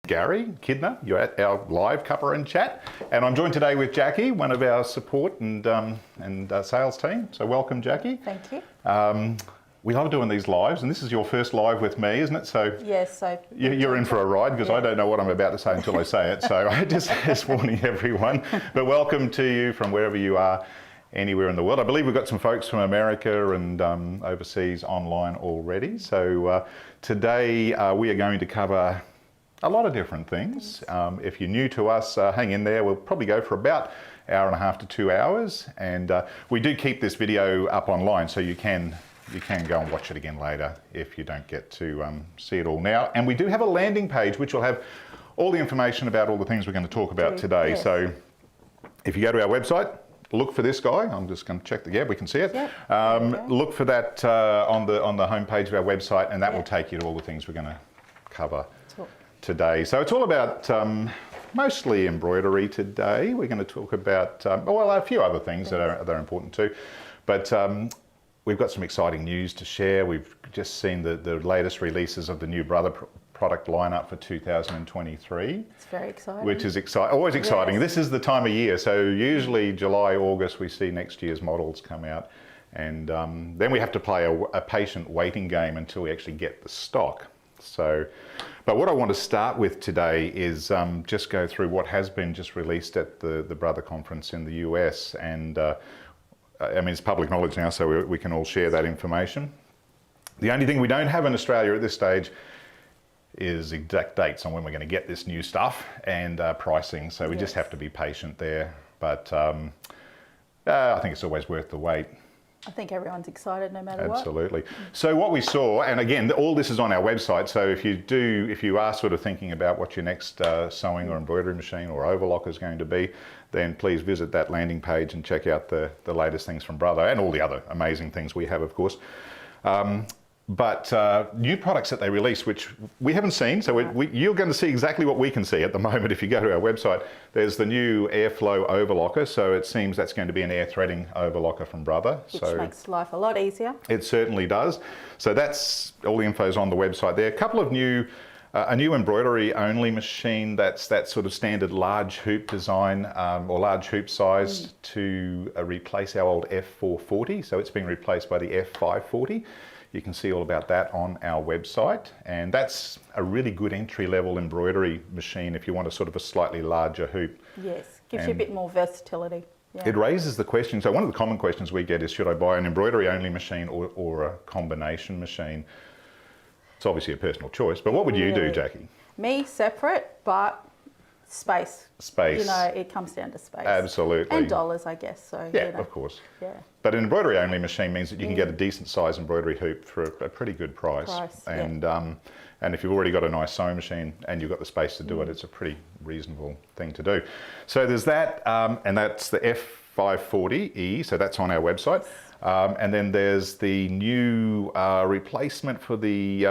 𝗟𝗿, Echidna. You're at our live Cuppa Chat, and I'm joined today with 𝗟𝗿, one of our support and sales team. So welcome, 𝗟𝗿. Thank you. We love doing these lives, and this is your first live with me, isn't it? So yes, so you're in for a ride, because I don't know what I'm about to say until I say it. So I just warning everyone. But welcome to you from wherever you are, anywhere in the world. I believe we've got some folks from America and overseas online already. So today we are going to cover a lot of different things. If you're new to us, hang in there. We'll probably go for about an hour and a half to 2 hours. And we do keep this video up online, so you can go and watch it again later if you don't get to see it all now. And we do have a landing page which will have all the information about all the things we're going to talk about today. Yes. So if you go to our website, look for this guy. I'm just going to check we can see it. Yep. Look for that on the home page of our website, and that will take you to all the things we're going to cover today. So it's all about mostly embroidery today. We're going to talk about, well, a few other things that are important too. But we've got some exciting news to share. We've just seen the latest releases of the new Brother product lineup for 2023. It's very exciting. Which is always exciting. Yes. This is the time of year. So usually July, August, we see next year's models come out. And then we have to play a patient waiting game until we actually get the stock. So, but what I want to start with today is just go through what has been just released at the Brother conference in the US. And I mean, it's public knowledge now, so we can all share that information. The only thing we don't have in Australia at this stage is exact dates on when we're going to get this new stuff and pricing, so we just have to be patient there. But I think it's always worth the wait. I think everyone's excited no matter what. Absolutely. So what we saw, and again, all this is on our website, so if you are sort of thinking about what your next sewing or embroidery machine or overlock is going to be, then please visit that landing page and check out the latest things from Brother and all the other amazing things we have, of course. But new products that they release, which we haven't seen, so you're going to see exactly what we can see at the moment if you go to our website. There's the new Airflow overlocker, so it seems that's going to be an air threading overlocker from Brother. Which makes life a lot easier. It certainly does. So that's all the info's on the website there. A couple of new, a new embroidery only machine that's that sort of standard large hoop design or large hoop size to replace our old F440. So it's being replaced by the F540. You can see all about that on our website, and that's a really good entry-level embroidery machine if you want a sort of a slightly larger hoop. Yes, gives you a bit more versatility. Yeah. It raises the question, so one of the common questions we get is, should I buy an embroidery-only machine or a combination machine? It's obviously a personal choice, but what would you do, 𝗟𝗿? Me, separate, but space. Space. You know, it comes down to space. Absolutely. And dollars, I guess. So yeah, you know. Of course. Yeah. But an embroidery-only machine means that you can get a decent size embroidery hoop for a pretty good price. And if you've already got a nice sewing machine and you've got the space to do it, it's a pretty reasonable thing to do. So there's that, and that's the F540E, so that's on our website. And then there's the new replacement for the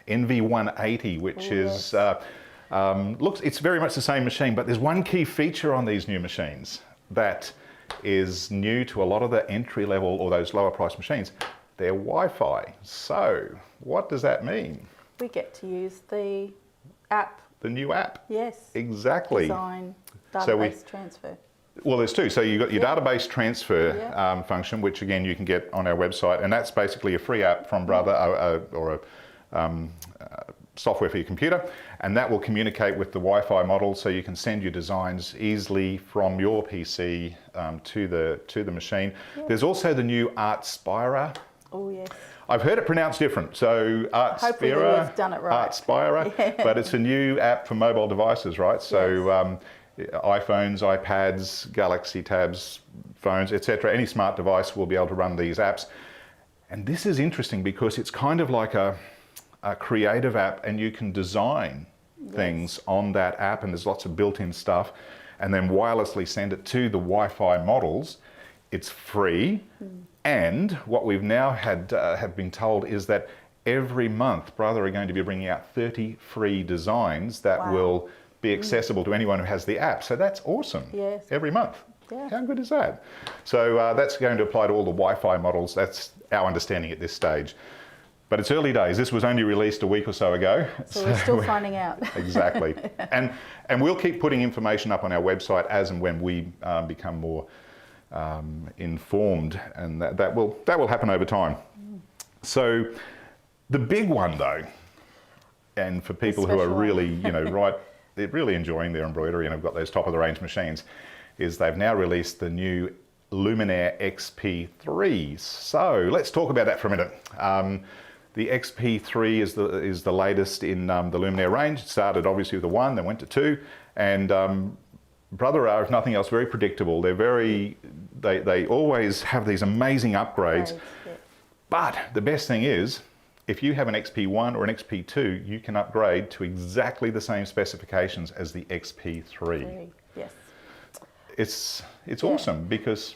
NV180, which is it's very much the same machine, but there's one key feature on these new machines that is new to a lot of the entry level or those lower price machines. They're Wi-Fi. So what does that mean? We get to use the app. The new app. Yes. Exactly. Design, database transfer. Well, there's two. So you've got your database transfer function, which again you can get on our website, and that's basically a free app from Brother or a software for your computer, and that will communicate with the Wi-Fi model, so you can send your designs easily from your PC to the machine. Yeah. There's also the new 𝗟𝗏𝗄. Oh yes. I've heard it pronounced different, so 𝗟𝗏𝗄, we've done it right. 𝗟𝗏𝗄, but it's a new app for mobile devices, right? So iPhones, iPads, Galaxy tabs, phones, etc. Any smart device will be able to run these apps. And this is interesting because it's kind of like a creative app, and you can design things on that app, and there's lots of built-in stuff, and then wirelessly send it to the Wi-Fi models. It's free, and what we've now have been told is that every month Brother are going to be bringing out 30 free designs that will be accessible to anyone who has the app. So that's awesome. Yes. Every month. Yeah. How good is that? So that's going to apply to all the Wi-Fi models. That's our understanding at this stage. But it's early days. This was only released a week or so ago. So we're still finding out. Exactly. And we'll keep putting information up on our website as and when we become more informed, and that will happen over time. So the big one though, and for people who are really, they're really enjoying their embroidery and have got those top of the range machines, is they've now released the new Luminaire Xp3. So let's talk about that for a minute. The Xp3 is the latest in the Luminaire range. It started obviously with the 1, then went to 2, and brother are, if nothing else, very predictable. They always have these amazing upgrades. Yeah. But the best thing is, if you have an XP1 or an XP2, you can upgrade to exactly the same specifications as the XP3. Yes. It's awesome because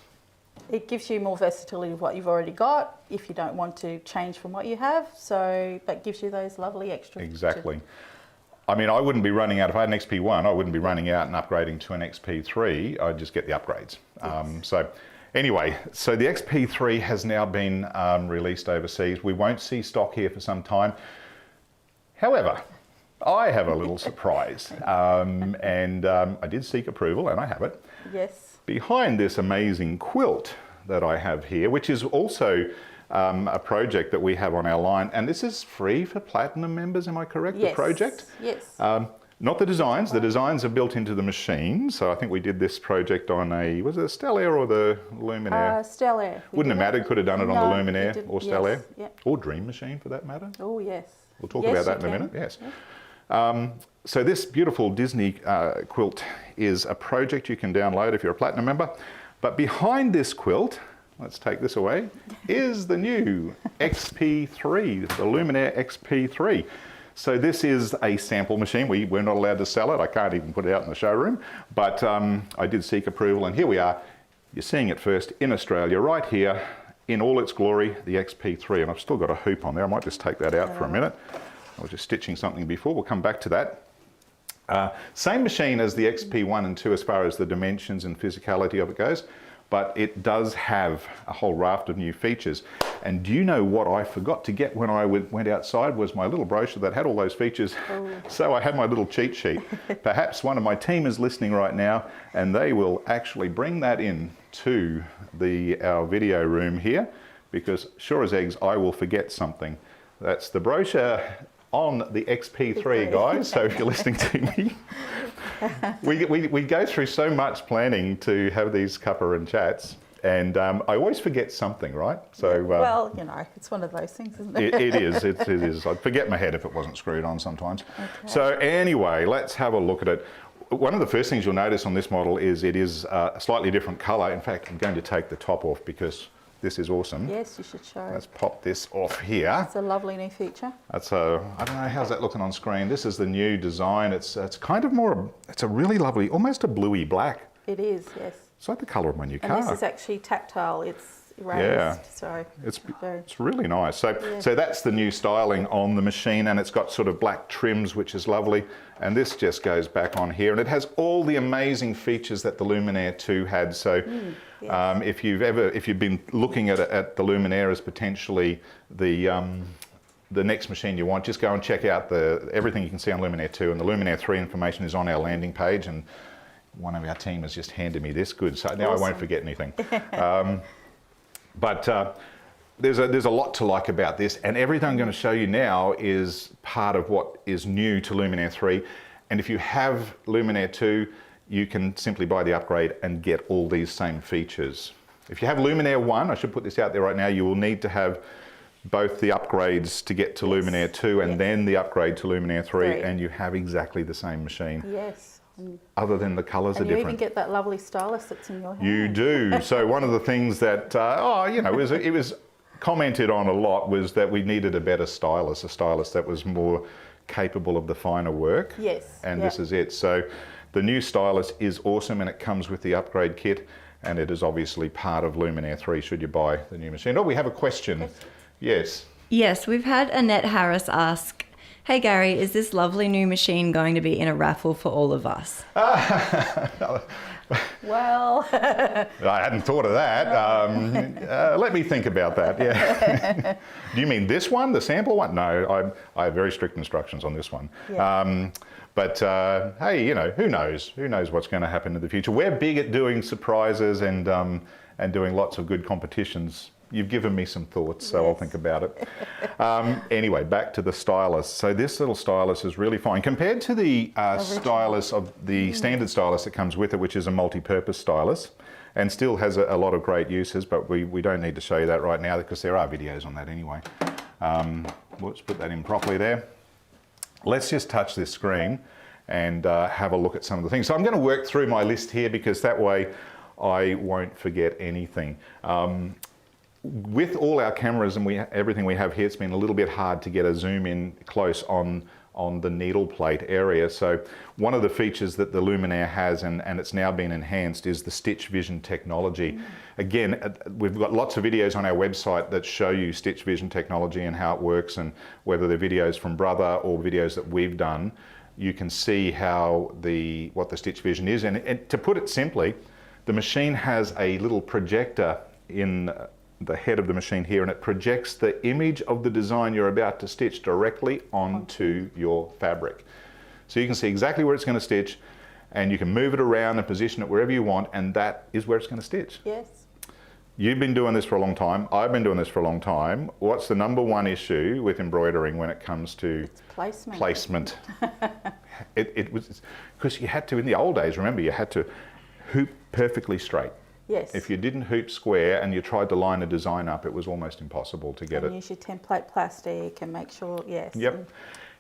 it gives you more versatility of what you've already got if you don't want to change from what you have. So that gives you those lovely extra. Exactly. I mean, I wouldn't be running out, if I had an XP1, I wouldn't be running out and upgrading to an XP3. I'd just get the upgrades. Yes. So anyway, so the XP3 has now been released overseas. We won't see stock here for some time. However, I have a little surprise, and I did seek approval, and I have it. Yes. Behind this amazing quilt that I have here, which is also a project that we have on our line, and this is free for Platinum members, am I correct? Yes. The project? Yes. Not the designs. The designs are built into the machine. So I think we did this project on was it the Stellaire or the Luminaire? Stellaire. Wouldn't have mattered. Could have done it on the Luminaire or Stellaire, yes. or Dream Machine for that matter. Oh yes. We'll talk about that in a minute. Yes. Yeah. So this beautiful Disney quilt is a project you can download if you're a Platinum member. But behind this quilt, let's take this away, is the new XP3, the Luminaire Xp3. So this is a sample machine. We're not allowed to sell it. I can't even put it out in the showroom. But I did seek approval, and here we are. You're seeing it first in Australia, right here, in all its glory, the Xp3. And I've still got a hoop on there. I might just take that out for a minute. I was just stitching something before. We'll come back to that. Same machine as the XP1 and 2 as far as the dimensions and physicality of it goes, but it does have a whole raft of new features. And do you know what I forgot to get when I went outside was my little brochure that had all those features. Oh. So I had my little cheat sheet. Perhaps one of my team is listening right now, and they will actually bring that in to our video room here, because sure as eggs, I will forget something. That's the brochure on the Xp3, guys. So if you're listening to me, we go through so much planning to have these cuppa and chats, and I always forget something, right? So well, it's one of those things, isn't it? It is. I'd forget my head if it wasn't screwed on sometimes. Okay. So anyway, let's have a look at it. One of the first things you'll notice on this model is it is a slightly different colour. In fact, I'm going to take the top off because this is awesome. Yes, you should show. Let's pop this off here. It's a lovely new feature. That's I don't know, how's that looking on screen? This is the new design. It's kind of more, it's a really lovely, almost a bluey black. It is, yes. It's like the colour of my new car. And this is actually tactile. It's raised, yeah. So it's really nice. So that's the new styling on the machine, and it's got sort of black trims, which is lovely. And this just goes back on here, and it has all the amazing features that the Luminaire 2 had. So yes. If you've been looking at the Luminaire as potentially the next machine you want, just go and check out everything you can see on Luminaire 2, and the Luminaire 3 information is on our landing page. And one of our team has just handed me this good, so now awesome. I won't forget anything. But there's a lot to like about this, and everything I'm going to show you now is part of what is new to Luminaire 3. And if you have Luminaire 2, you can simply buy the upgrade and get all these same features. If you have Luminaire 1, I should put this out there right now, you will need to have both the upgrades to get to yes. Luminaire 2 and yes. then the upgrade to Luminaire 3, and you have exactly the same machine. Yes. Other than the colours are different. You even get that lovely stylus that's in your hand. You do. So one of the things that, it was commented on a lot was that we needed a better stylus, a stylus that was more capable of the finer work. Yes. And this is it. So the new stylus is awesome, and it comes with the upgrade kit, and it is obviously part of Luminaire 3 should you buy the new machine. Oh, we have a question. Yes. Yes, we've had Annette Harris ask, Hey Gary, is this lovely new machine going to be in a raffle for all of us? Well, I hadn't thought of that. Let me think about that. Yeah. Do you mean this one, the sample one? No, I have very strict instructions on this one. Yeah. But hey, you know, who knows? Who knows what's going to happen in the future? We're big at doing surprises and doing lots of good competitions. You've given me some thoughts, so I'll think about it. Anyway, back to the stylus. So this little stylus is really fine compared to the stylus of the standard stylus that comes with it, which is a multi-purpose stylus, and still has a lot of great uses. But we don't need to show you that right now because there are videos on that anyway. Let's put that in properly there. Let's just touch this screen and have a look at some of the things. So I'm going to work through my list here because that way I won't forget anything. With all our cameras and everything we have here, it's been a little bit hard to get a zoom in close on the needle plate area. So one of the features that the Luminaire has, and it's now been enhanced, is the Stitch Vision technology. Again, we've got lots of videos on our website that show you Stitch Vision technology and how it works, and whether they're videos from Brother or videos that we've done, you can see what the Stitch Vision is. And to put it simply, the machine has a little projector in the head of the machine here, and it projects the image of the design you're about to stitch directly onto your fabric. So you can see exactly where it's going to stitch, and you can move it around and position it wherever you want, and that is where it's going to stitch. yes. You've been doing this for a long time. I've been doing this for a long time. What's the number one issue with embroidering when it comes to Placement. placement? It was because you had to, in the old days, remember, you had to hoop perfectly straight. Yes. If you didn't hoop square and you tried to line a design up, it was almost impossible to get and it. use your template plastic and make sure, yes. Yep.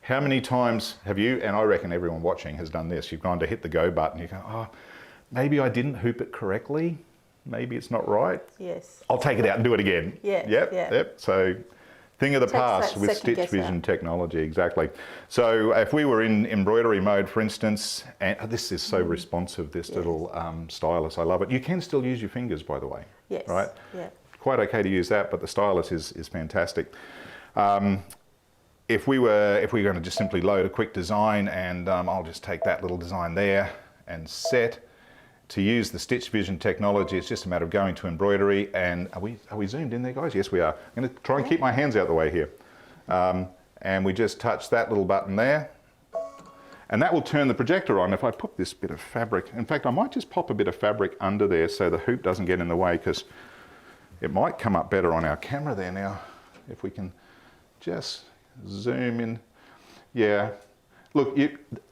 How many times have you, and I reckon everyone watching has done this, you've gone to hit the go button, you go, oh, maybe I didn't hoop it correctly, maybe it's not right. Yes. I'll take it out and do it again. Yeah, Yep, yeah. yep. So, thing of the Takes past that with second Stitch guess Vision out. technology, exactly. So if we were in embroidery mode, for instance, and this is so responsive, this little stylus, I love it. You can still use your fingers, by the way. Yes. Right? Yeah. Quite okay to use that, but the stylus is fantastic. If we were going to just simply load a quick design, and I'll just take that little design there and set. To use the Stitch Vision technology, it's just a matter of going to embroidery, and are we zoomed in there, guys? Yes, we are. I'm going to try and keep my hands out the way here. And we just touch that little button there, and that will turn the projector on. If I put this bit of fabric, in fact, I might just pop a bit of fabric under there so the hoop doesn't get in the way, because it might come up better on our camera there now. If we can just zoom in. Yeah. Look,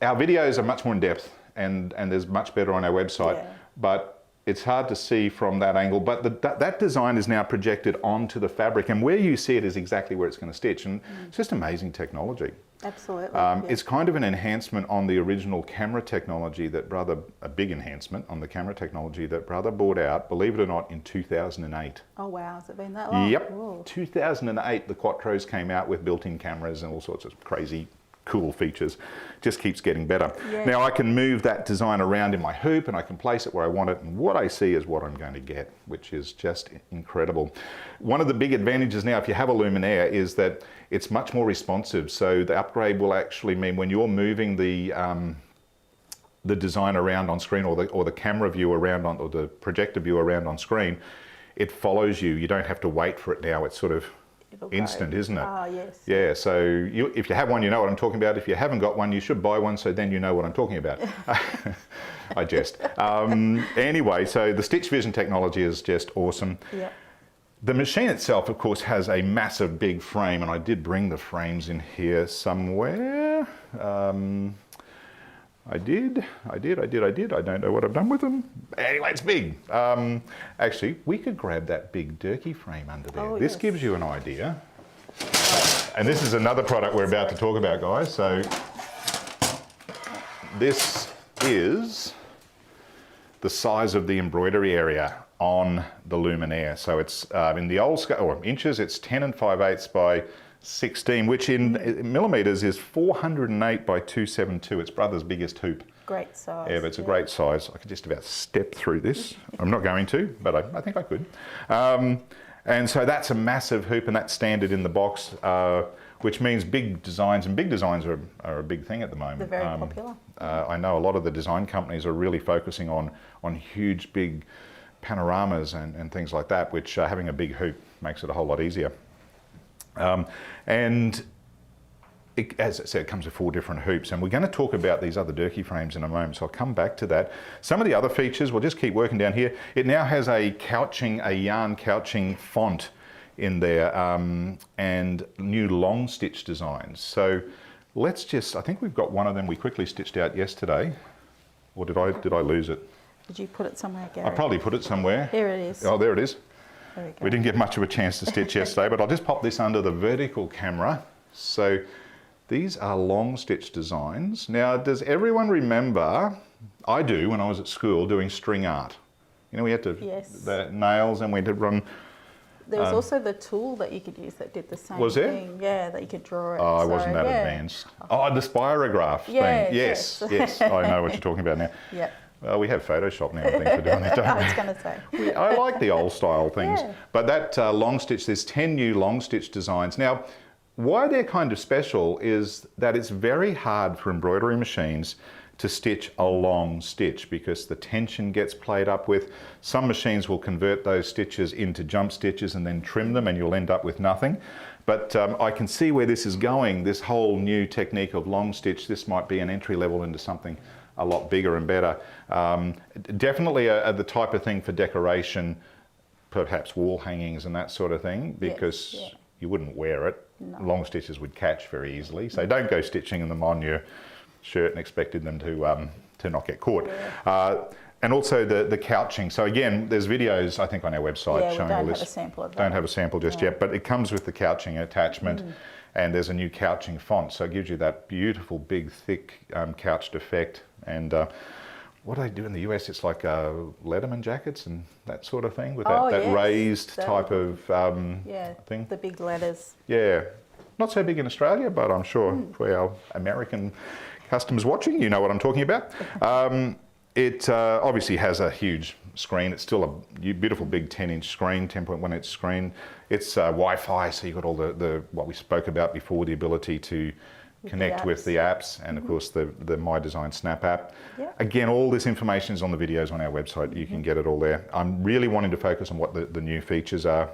our videos are much more in depth, and there's much better on our website, but it's hard to see from that angle. But that design is now projected onto the fabric, and where you see it is exactly where it's going to stitch, and it's just amazing technology. Absolutely. It's kind of an enhancement on the original camera technology that Brother, a big enhancement on the camera technology that Brother brought out, believe it or not, in 2008. Oh wow, has it been that long? Yep. Ooh. 2008, the Quattros came out with built-in cameras and all sorts of crazy cool features. Just keeps getting better. Yeah. Now I can move that design around in my hoop, and I can place it where I want it, and what I see is what I'm going to get, which is just incredible. One of the big advantages now, if you have a Luminaire, is that it's much more responsive. So the upgrade will actually mean when you're moving the design around on screen, or the camera view around or the projector view around on screen, it follows you. You don't have to wait for it now. It's sort of instant, isn't it? Ah, yes. Yeah, so if you have one, you know what I'm talking about. If you haven't got one, you should buy one, so then you know what I'm talking about. I jest. Anyway, so the Stitch Vision technology is just awesome. Yep. The machine itself, of course, has a massive big frame, and I did bring the frames in here somewhere. I did. I don't know what I've done with them. Anyway, it's big. Actually, we could grab that big 𝗀𝗀𝗁𝗃 frame under there. Oh, This yes. gives you an idea. And this is another product we're about to talk about, guys. So this is the size of the embroidery area on the Luminaire. So it's in the old scale, or inches, it's 10 5/8 by 16, which in millimeters is 408 by 272. It's Brother's biggest hoop. Great size. Yeah, but it's a great size. I could just about step through this. I'm not going to, but I think I could. And so that's a massive hoop, and that's standard in the box. which means big designs, and big designs are a big thing at the moment. They're very popular. I know a lot of the design companies are really focusing on huge, big panoramas and things like that, which having a big hoop makes it a whole lot easier. And as I said, it comes with 4 different hoops, and we're going to talk about these other 𝗀𝗍𝗃 frames in a moment, so I'll come back to that. Some of the other features, we'll just keep working down here. It now has a yarn couching font in there, and new long stitch designs. So let's just, I think we've got one of them we quickly stitched out yesterday, or did I lose it? Did you put it somewhere, Gary? I probably put it somewhere. Here it is. Oh, there it is. There we go. We didn't get much of a chance to stitch yesterday, but I'll just pop this under the vertical camera. So these are long stitch designs. Now, does everyone remember, I do when I was at school doing string art. You know, we had to, the nails, and we had to run. There was also the tool that you could use that did the same was there? thing. Yeah, that you could draw it. Oh, I wasn't that advanced. Oh, the spirograph thing. Yes, I know what you're talking about now. Yeah. Well, we have Photoshop now, I think, for doing that, don't we? I was going to say. I like the old style things. Yeah. But that long stitch, there's 10 new long stitch designs. Now, why they're kind of special is that it's very hard for embroidery machines to stitch a long stitch because the tension gets played up with. Some machines will convert those stitches into jump stitches and then trim them, and you'll end up with nothing. But I can see where this is going, this whole new technique of long stitch. This might be an entry level into something a lot bigger and better. Definitely the type of thing for decoration, perhaps wall hangings and that sort of thing, because you wouldn't wear it. No. Long stitches would catch very easily, so don't go stitching them on your shirt and expecting them to not get caught. And also the couching. So again, there's videos I think on our website showing all this. Don't have a sample of that. Don't have a sample just yet, but it comes with the couching attachment, and there's a new couching font, so it gives you that beautiful big thick couched effect. And what do they do in the US? It's like Letterman jackets and that sort of thing with that raised type of thing. The big letters. Yeah, not so big in Australia, but I'm sure for our American customers watching, you know what I'm talking about. It obviously has a huge screen. It's still a beautiful big 10-inch screen, 10.1-inch screen. It's Wi-Fi, so you've got all the what we spoke about before, the ability to connect with the apps, and of course the My Design Snap app. Again, all this information is on the videos on our website. You can get it all there. I'm really wanting to focus on what the new features are.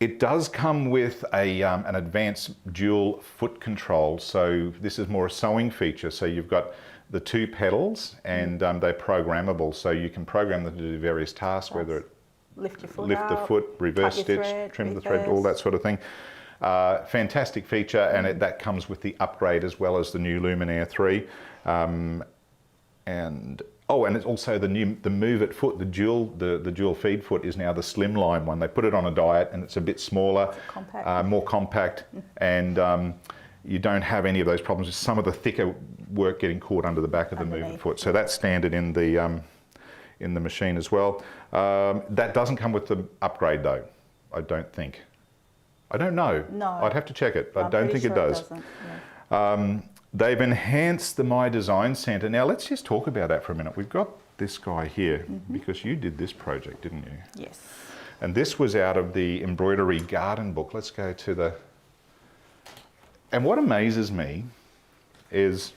It does come with an advanced dual foot control. So this is more a sewing feature. So you've got the 2 pedals, and they're programmable. So you can program them to do various tasks, whether it lift your foot the foot, reverse stitch, trim the thread, all that sort of thing. Fantastic feature, and that comes with the upgrade as well as the new Luminaire 3. And it's also the Move It foot, the dual feed foot is now the slimline one. They put it on a diet, and it's a bit smaller, more compact, and you don't have any of those problems with some of the thicker work getting caught under the back of the Move It foot. So that's standard in the machine as well. That doesn't come with the upgrade though, I don't think. I don't know. No. I'd have to check it. I don't think sure it does. They've enhanced the My Design Centre. Now let's just talk about that for a minute. We've got this guy here because you did this project, didn't you? Yes. And this was out of the Embroidery Garden book. Let's go to the... And what amazes me is,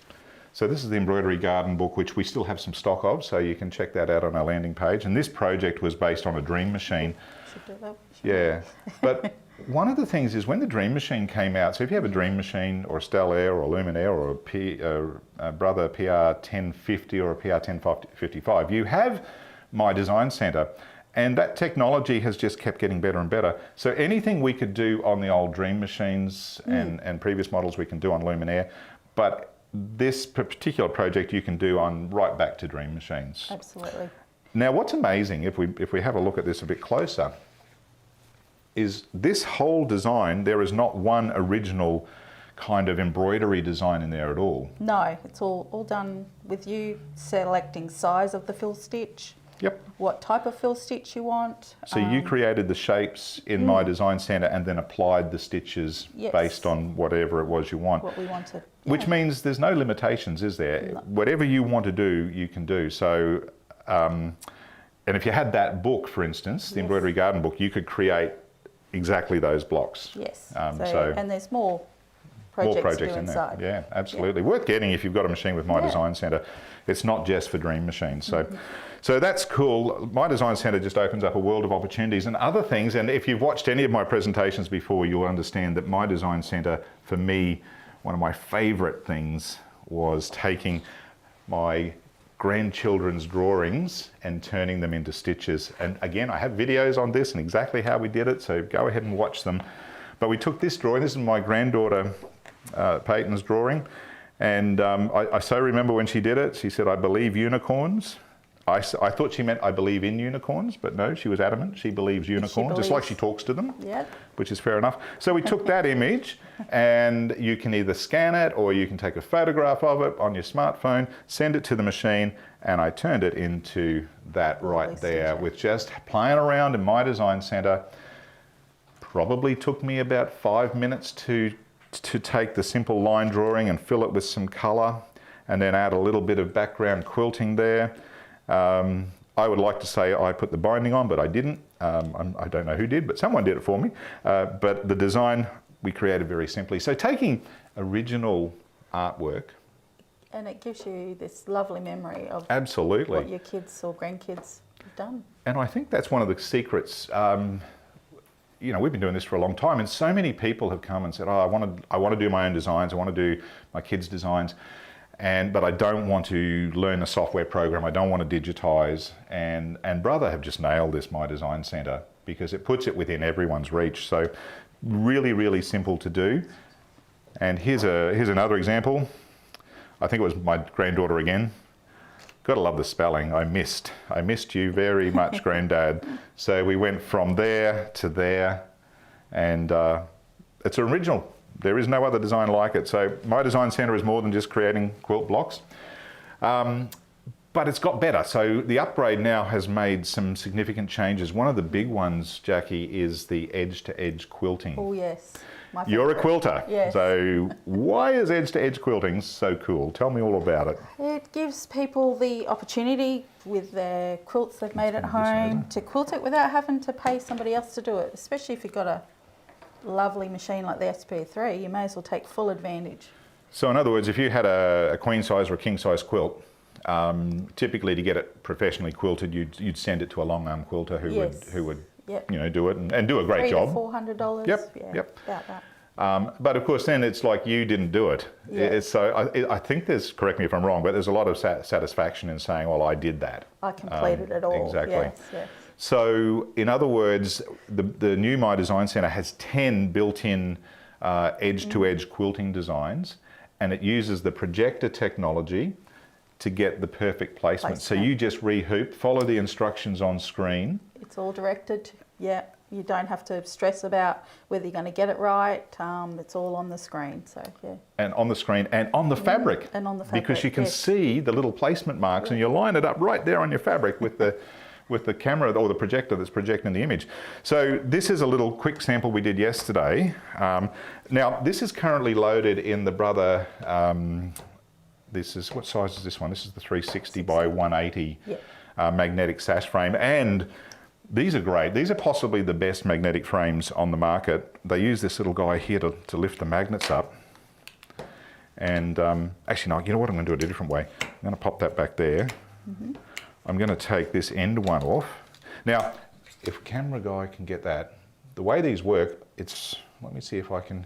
so this is the Embroidery Garden book, which we still have some stock of, so you can check that out on our landing page. And this project was based on a Dream Machine. Should do that. Yeah, but one of the things is when the Dream Machine came out, so if you have a Dream Machine or a Stellaire or a Luminaire or a Brother PR1050 or a PR1055, you have My Design Centre, and that technology has just kept getting better and better. So anything we could do on the old Dream Machines and previous models we can do on Luminaire, but this particular project you can do on right back to Dream Machines. Absolutely. Now what's amazing, if we have a look at this a bit closer, is this whole design, there is not one original kind of embroidery design in there at all. No, it's all done with you selecting size of the fill stitch. Yep. What type of fill stitch you want. So you created the shapes in My Design Centre and then applied the stitches based on whatever it was you want. What we wanted. Which means there's no limitations, is there? No. Whatever you want to do, you can do. So, and if you had that book, for instance, the Embroidery Garden book, you could create exactly those blocks. Yes. So and there's more projects to do inside. there. Yeah, absolutely. Worth getting if you've got a machine with My Design Centre. It's not just for dream machines. So, so that's cool. My Design Centre just opens up a world of opportunities and other things. And if you've watched any of my presentations before, you'll understand that My Design Centre, for me, one of my favourite things was taking my grandchildren's drawings and turning them into stitches. And again, I have videos on this and exactly how we did it, so go ahead and watch them. But we took this drawing, this is my granddaughter Peyton's drawing, and I so remember when she did it, she said, "I believe unicorns." I thought she meant "I believe in unicorns," but no, she was adamant. She believes unicorns, just like she talks to them, which is fair enough. So we took that image, and you can either scan it or you can take a photograph of it on your smartphone, send it to the machine, and I turned it into that right there with just playing around in My Design Centre. Probably took me about 5 minutes to take the simple line drawing and fill it with some colour, and then add a little bit of background quilting there. I would like to say I put the binding on, but I didn't. I don't know who did, but someone did it for me. But the design we created very simply. So taking original artwork. And it gives you this lovely memory of absolutely what your kids or grandkids have done. And I think that's one of the secrets. You know, we've been doing this for a long time, and so many people have come and said, "Oh, I want to do my own designs. I want to do my kids' designs." But I don't want to learn a software program, I don't want to digitize. And Brother have just nailed this My Design Centre because it puts it within everyone's reach. So really, really simple to do. And here's another example. I think it was my granddaughter again. Gotta love the spelling. I missed you very much, Granddad. So we went from there to there, and it's original. There is no other design like it. So My Design Centre is more than just creating quilt blocks. But it's got better. So the upgrade now has made some significant changes. One of the big ones, 𝗟𝗆, is the edge-to-edge quilting. Oh yes. You're a quilter. Yes. So why is edge-to-edge quilting so cool? Tell me all about it. It gives people the opportunity with their quilts they've made at home to quilt it without having to pay somebody else to do it, especially if you've got a lovely machine like the Xp3, you may as well take full advantage. So in other words, if you had a queen size or a king size quilt, typically to get it professionally quilted, you'd send it to a long arm quilter who would you know, do it and do a great job. $300 to $400. Yep. About that. But of course, then it's like you didn't do it. So I think there's, correct me if I'm wrong, but there's a lot of satisfaction in saying, well, I did that. I completed it all. Exactly. Yes. So in other words, the new My Design Centre has 10 built-in edge-to-edge quilting designs, and it uses the projector technology to get the perfect placement. So you just re-hoop, follow the instructions on screen. It's all directed. Yeah, you don't have to stress about whether you're going to get it right. It's all on the screen. So and on the screen and on the fabric. And on the fabric. Because you can see the little placement marks, and you line it up right there on your fabric with the camera or the projector that's projecting the image. So this is a little quick sample we did yesterday. Now this is currently loaded in the Brother. This is, what size is this one? This is the 360 by 180 magnetic sash frame, and these are great. These are possibly the best magnetic frames on the market. They use this little guy here to lift the magnets up. And actually, no, you know what? I'm going to do it a different way. I'm going to pop that back there. I'm going to take this end one off. Now, if camera guy can get that, the way these work, it's, let me see if I can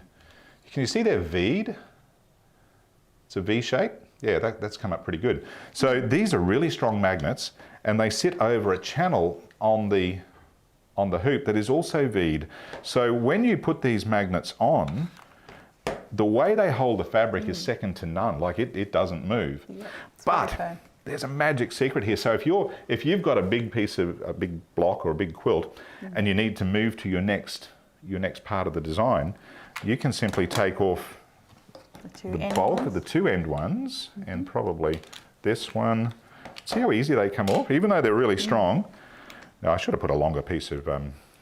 you see they're V'd? It's a V shape. Yeah, that's come up pretty good. So these are really strong magnets, and they sit over a channel on the hoop that is also V'd. So when you put these magnets on, the way they hold the fabric is second to none. Like it doesn't move. But there's a magic secret here. So if you've got a big piece of a big block or a big quilt, and you need to move to your next part of the design, you can simply take off the bulk of the two end ones, and probably this one. See how easy they come off, even though they're really strong. Now I should have put a longer piece of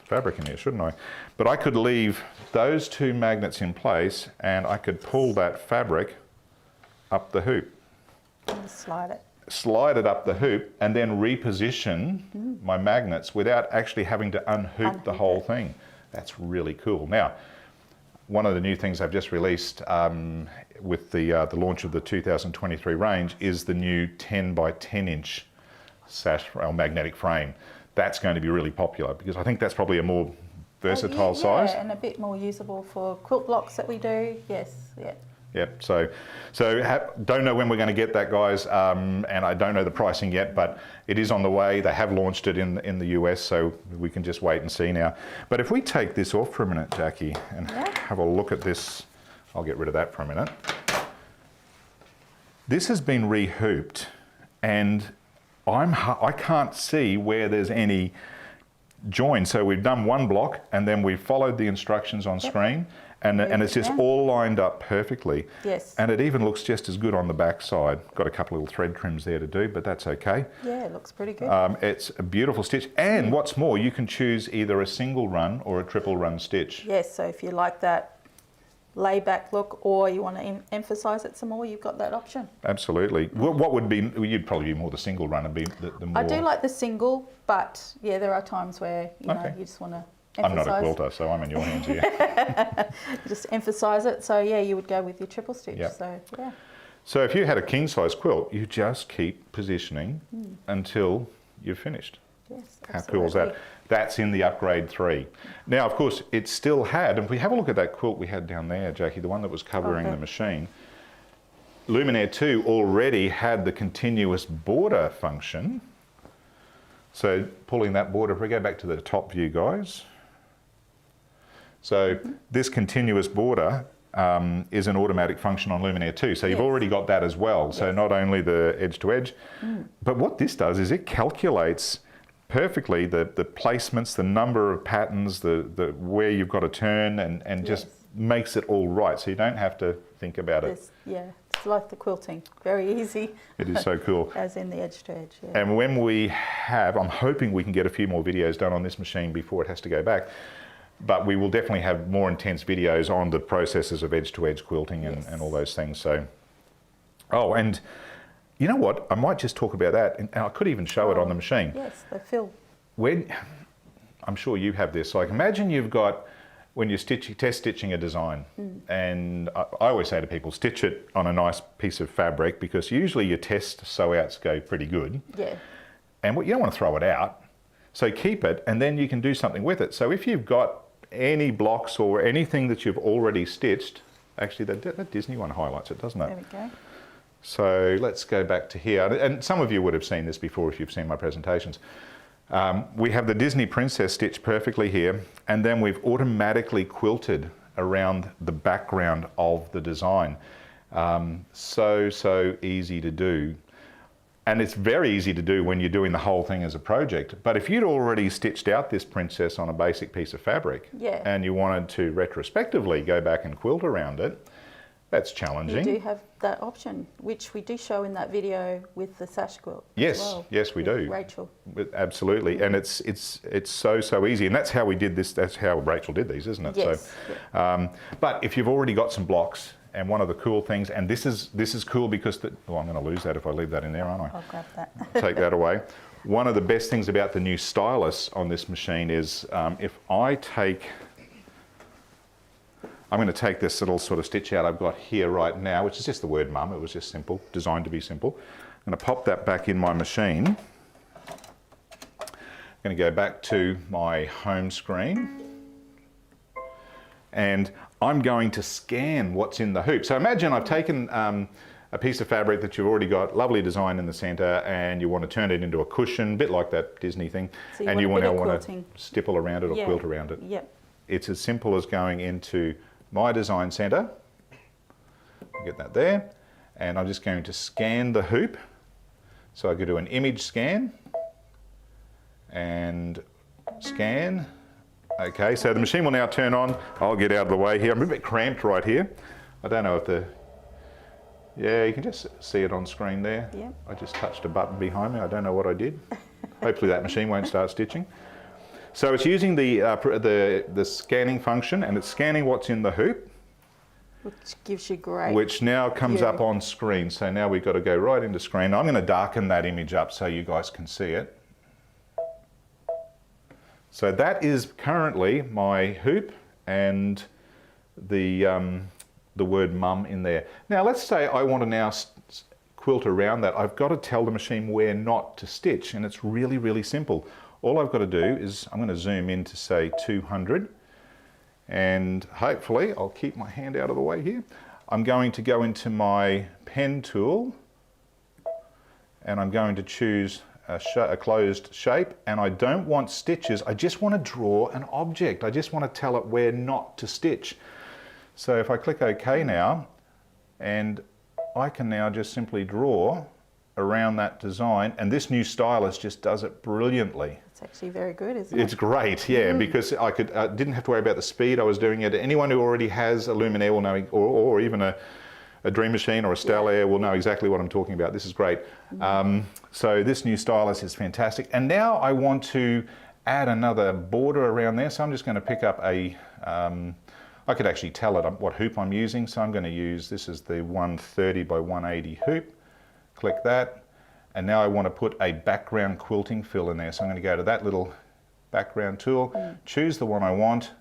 fabric in here, shouldn't I? But I could leave those two magnets in place, and I could pull that fabric up the hoop. And slide it up the hoop, and then reposition my magnets without actually having to unhoop the whole thing. That's really cool. Now, one of the new things I've just released with the launch of the 2023 range is the new 10 by 10 inch Sash magnetic frame. That's going to be really popular because I think that's probably a more versatile size. Yeah, and a bit more usable for quilt blocks that we do. Yes, yeah. Yep. So don't know when we're going to get that, guys, and I don't know the pricing yet, but it is on the way. They have launched it in the US, so we can just wait and see now. But if we take this off for a minute, Jackie, and have a look at this, I'll get rid of that for a minute. This has been re-hooped, and I can't see where there's any join. So we've done one block, and then we've followed the instructions on screen. And it's just all lined up perfectly. Yes. And it even looks just as good on the back side. Got a couple little thread trims there to do, but that's okay. Yeah, it looks pretty good. It's a beautiful stitch. And what's more, you can choose either a single run or a triple run stitch. Yes, so if you like that laid-back look or you want to emphasise it some more, you've got that option. Absolutely. What would be, you'd probably be more the single run and be the more... I do like the single, but yeah, there are times where, you know, you just want to emphasise. I'm not a quilter, so I'm in your hands here. Just emphasise it. So yeah, you would go with your triple stitch. Yep. So yeah. So if you had a king size quilt, you just keep positioning until you've finished. Yes, How cool is that? That's in the upgrade 3. Now, of course, it still had, and if we have a look at that quilt we had down there, Jackie, the one that was covering the machine, Luminaire 2 already had the continuous border function. So pulling that border, if we go back to the top view, guys. So this continuous border is an automatic function on Luminaire 2. So you've already got that as well. So not only the edge to edge, but what this does is it calculates perfectly the placements, the number of patterns, the where you've got to turn, and just makes it all right. So you don't have to think about it. Yeah, it's like the quilting, very easy. It is so cool. As in the edge to edge. Yeah. And when we have, I'm hoping we can get a few more videos done on this machine before it has to go back. But we will definitely have more intense videos on the processes of edge-to-edge quilting and all those things. So, oh, and you know what? I might just talk about that, and I could even show it on the machine. Yes, they feel. When I'm sure you have this. Like, imagine you've got when you're test stitching a design, and I always say to people, stitch it on a nice piece of fabric because usually your test sew outs go pretty good. Yeah. And you don't want to throw it out, so keep it, and then you can do something with it. So if you've got any blocks or anything that you've already stitched, actually that Disney one highlights it, doesn't it? There we go. So let's go back to here, and some of you would have seen this before if you've seen my presentations. We have the Disney Princess stitched perfectly here, and then we've automatically quilted around the background of the design. So easy to do. And it's very easy to do when you're doing the whole thing as a project. But if you'd already stitched out this princess on a basic piece of fabric and you wanted to retrospectively go back and quilt around it, that's challenging. You do have that option, which we do show in that video with the Sash quilt. Yes, as well, yes, we do. Rachel. Absolutely, and it's so easy, and that's how we did this. That's how Rachel did these, isn't it? Yes. So, but if you've already got some blocks. And one of the cool things, and this is cool because, I'm going to lose that if I leave that in there, aren't I? I'll grab that. Take that away. One of the best things about the new stylus on this machine is if I'm going to take this little sort of stitch out I've got here right now, which is just the word mum. It was just simple, designed to be simple. I'm going to pop that back in my machine. I'm going to go back to my home screen. And I'm going to scan what's in the hoop. So imagine I've taken a piece of fabric that you've already got, lovely design in the center, and you want to turn it into a cushion, a bit like that Disney thing, so and you want to stipple around it or quilt around it. Yep. It's as simple as going into my design center, get that there, and I'm just going to scan the hoop. So I could do an image scan, and scan. Okay, so the machine will now turn on. I'll get out of the way here. I'm a bit cramped right here. I don't know if you can just see it on screen there. Yeah. I just touched a button behind me. I don't know what I did. Hopefully that machine won't start stitching. So it's using the scanning function, and it's scanning what's in the hoop. Which gives you great. Which now comes up on screen. So now we've got to go right into screen. I'm going to darken that image up so you guys can see it. So that is currently my hoop and the word mum in there. Now let's say I want to now quilt around that. I've got to tell the machine where not to stitch, and it's really, really simple. All I've got to do is, I'm going to zoom in to say 200, and hopefully I'll keep my hand out of the way here. I'm going to go into my pen tool, and I'm going to choose a closed shape, and I don't want stitches. I just want to draw an object. I just want to tell it where not to stitch. So if I click OK now, and I can now just simply draw around that design, and this new stylus just does it brilliantly. It's actually very good, isn't it? It's great, yeah, because I didn't have to worry about the speed I was doing it. Anyone who already has a Luminaire will know, or even a Dream Machine or a Stellaire will know exactly what I'm talking about. This is great. So this new stylus is fantastic. And now I want to add another border around there. So I'm just going to pick up a, I could actually tell it what hoop I'm using. So I'm going to use, this is the 130 by 180 hoop. Click that. And now I want to put a background quilting fill in there. So I'm going to go to that little background tool, choose the one I want.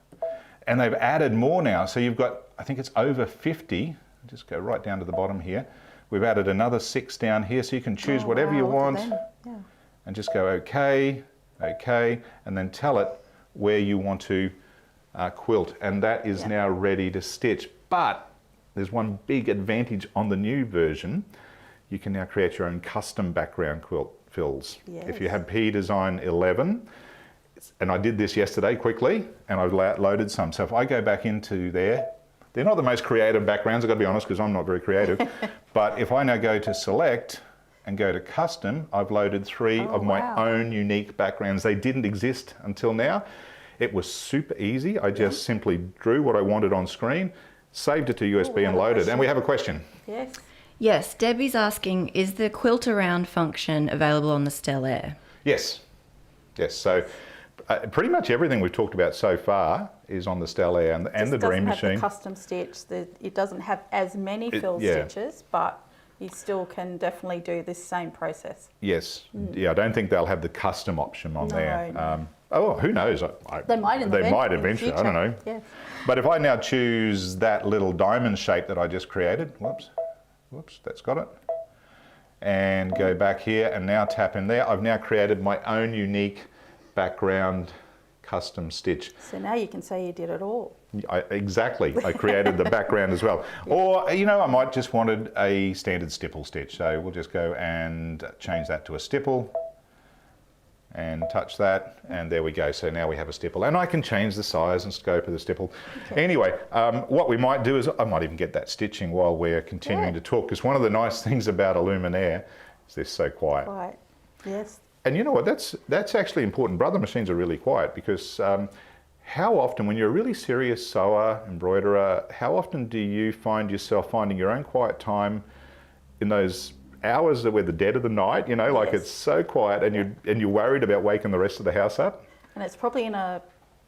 And they've added more now. So you've got, I think it's over 50. Just go right down to the bottom here. We've added another 6 down here, so you can choose whatever you want. Yeah. And just go OK, OK, and then tell it where you want to quilt. And that is now ready to stitch. But there's one big advantage on the new version. You can now create your own custom background quilt fills. Yes. If you have P Design 11, and I did this yesterday quickly, and I've loaded some. So if I go back into there, they're not the most creative backgrounds, I've got to be honest, because I'm not very creative. But if I now go to Select and go to Custom, I've loaded 3 of my own unique backgrounds. They didn't exist until now. It was super easy. I just simply drew what I wanted on screen, saved it to USB and loaded. And we have a question. Yes. Yes, Debbie's asking, is the quilt around function available on the Stellaire? Yes. Yes. So pretty much everything we've talked about so far is on the Stellaire and the Dream Machine. It doesn't have the custom stitch. It doesn't have as many fill stitches, but you still can definitely do this same process. Yes. Yeah, I don't think they'll have the custom option on there. No. Oh, who knows? They might eventually. The I don't know. Yes. But if I now choose that little diamond shape that I just created, whoops, that's got it. And go back here and now tap in there. I've now created my own unique background custom stitch. So now you can say you did it all. Exactly. I created the background as well. Or, you know, I might just wanted a standard stipple stitch. So we'll just go and change that to a stipple and touch that, and there we go. So now we have a stipple, and I can change the size and scope of the stipple. Okay. Anyway, what we might do is, I might even get that stitching while we're continuing to talk, because one of the nice things about a Luminaire is they're so quiet. Quiet, yes. And you know what, that's actually important. Brother machines are really quiet, because how often, when you're a really serious sewer, embroiderer, how often do you find yourself finding your own quiet time in those hours where the dead of the night, you know, like it's so quiet, and you're worried about waking the rest of the house up? And it's probably in a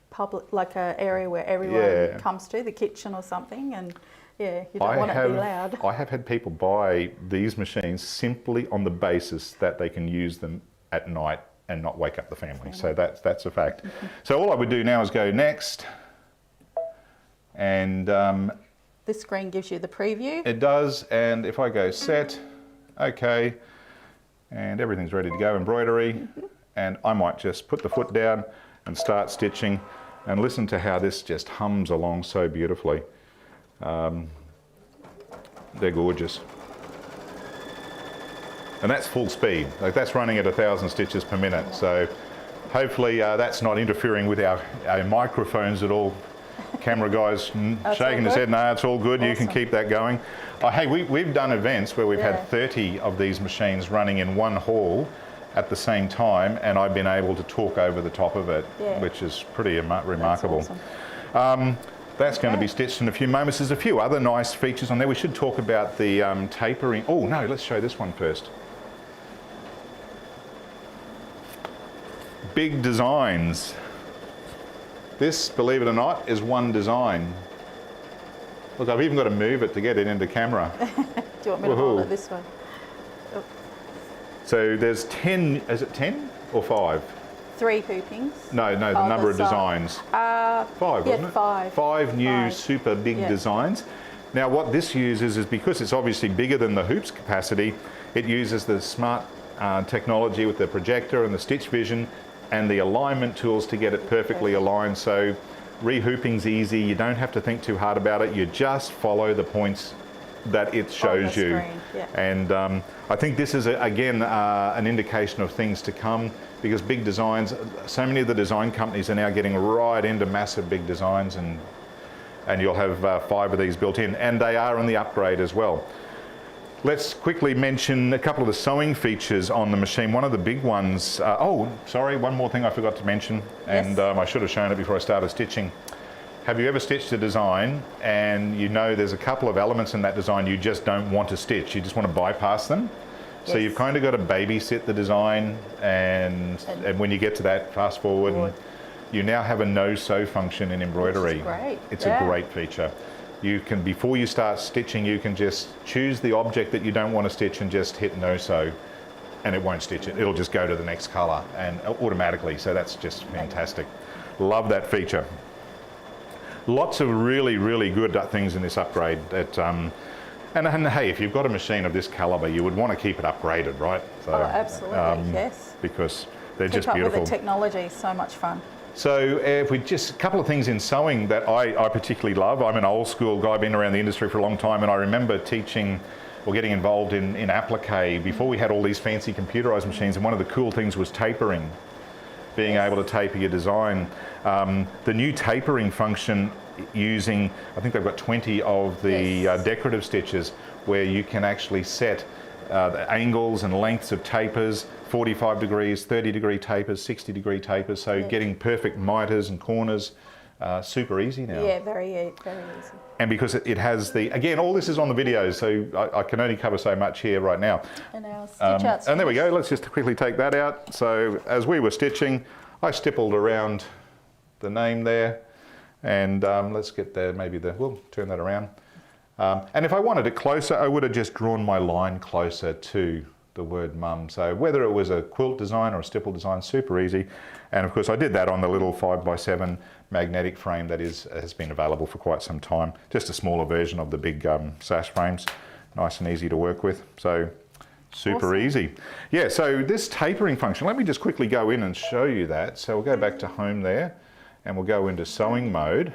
public, like an area where everyone comes to, the kitchen or something, and you don't want it to be loud. I have had people buy these machines simply on the basis that they can use them at night and not wake up the family. So that's a fact. So all I would do now is go next, and this screen gives you the preview. It does, and if I go set, okay, and everything's ready to go, embroidery, and I might just put the foot down and start stitching, and listen to how this just hums along so beautifully. They're gorgeous. And that's full speed, like that's running at 1,000 stitches per minute, so hopefully that's not interfering with our microphones at all. Camera guy's shaking his head, no, it's all good, awesome. You can keep that going. Hey, we've done events where we've had 30 of these machines running in one hall at the same time, and I've been able to talk over the top of it, which is pretty remarkable. That's awesome. That's going to be stitched in a few moments. There's a few other nice features on there. We should talk about the tapering. Oh no, let's show this one first. Big designs. This, believe it or not, is one design. Look, I've even got to move it to get it into camera. Do you want me to hold it this way? Oh. So there's 10, is it 10 or 5? 3 hoopings. No, the Oh, number of side. designs. 5, Yeah, wasn't it? 5. 5 new 5. super big Yeah. designs. Now what this uses is, because it's obviously bigger than the hoops capacity, it uses the smart technology with the projector and the stitch vision and the alignment tools to get it perfectly aligned. So re-hooping's easy, you don't have to think too hard about it, you just follow the points that it shows you. Screen. Yeah. And I think this is, again, an indication of things to come, because big designs, so many of the design companies are now getting right into massive big designs, and you'll have 5 of these built in, and they are in the upgrade as well. Let's quickly mention a couple of the sewing features on the machine. One of the big ones, oh, sorry, one more thing I forgot to mention, and I should have shown it before I started stitching. Have you ever stitched a design and you know there's a couple of elements in that design you just don't want to stitch, you just want to bypass them? So you've kind of got to babysit the design, and when you get to that, fast forward, and you now have a no-sew function in embroidery. Great. It's a great feature. You can, before you start stitching, you can just choose the object that you don't want to stitch and just hit no-sew, and it won't stitch it. It'll just go to the next colour and automatically, so that's just fantastic. Love that feature. Lots of really, really good things in this upgrade. That, and hey, if you've got a machine of this calibre, you would want to keep it upgraded, right? So, absolutely, yes. Because they're Keep just up beautiful. with the technology, so much fun. So if we just, a couple of things in sewing that I particularly love. I'm an old school guy, been around the industry for a long time, and I remember teaching or getting involved in 𝗟𝗄𝗆 before we had all these fancy computerized machines, and one of the cool things was tapering. Being able to taper your design. The new tapering function using, I think they've got 20 of the decorative stitches where you can actually set the angles and lengths of tapers, 45 degrees, 30 degree tapers, 60 degree tapers, so getting perfect miters and corners, super easy now. Yeah, very easy. And because it has the, again, all this is on the videos, so I can only cover so much here right now. And our stitch outs. And there we go, let's just quickly take that out. So as we were stitching, I stippled around the name there, and let's get there, we'll turn that around. And if I wanted it closer, I would have just drawn my line closer to the word mum. So whether it was a quilt design or a stipple design, super easy. And of course I did that on the little 5x7 magnetic frame that has been available for quite some time. Just a smaller version of the big Sash frames. Nice and easy to work with. So super easy. Yeah, so this tapering function, let me just quickly go in and show you that. So we'll go back to home there and we'll go into sewing mode.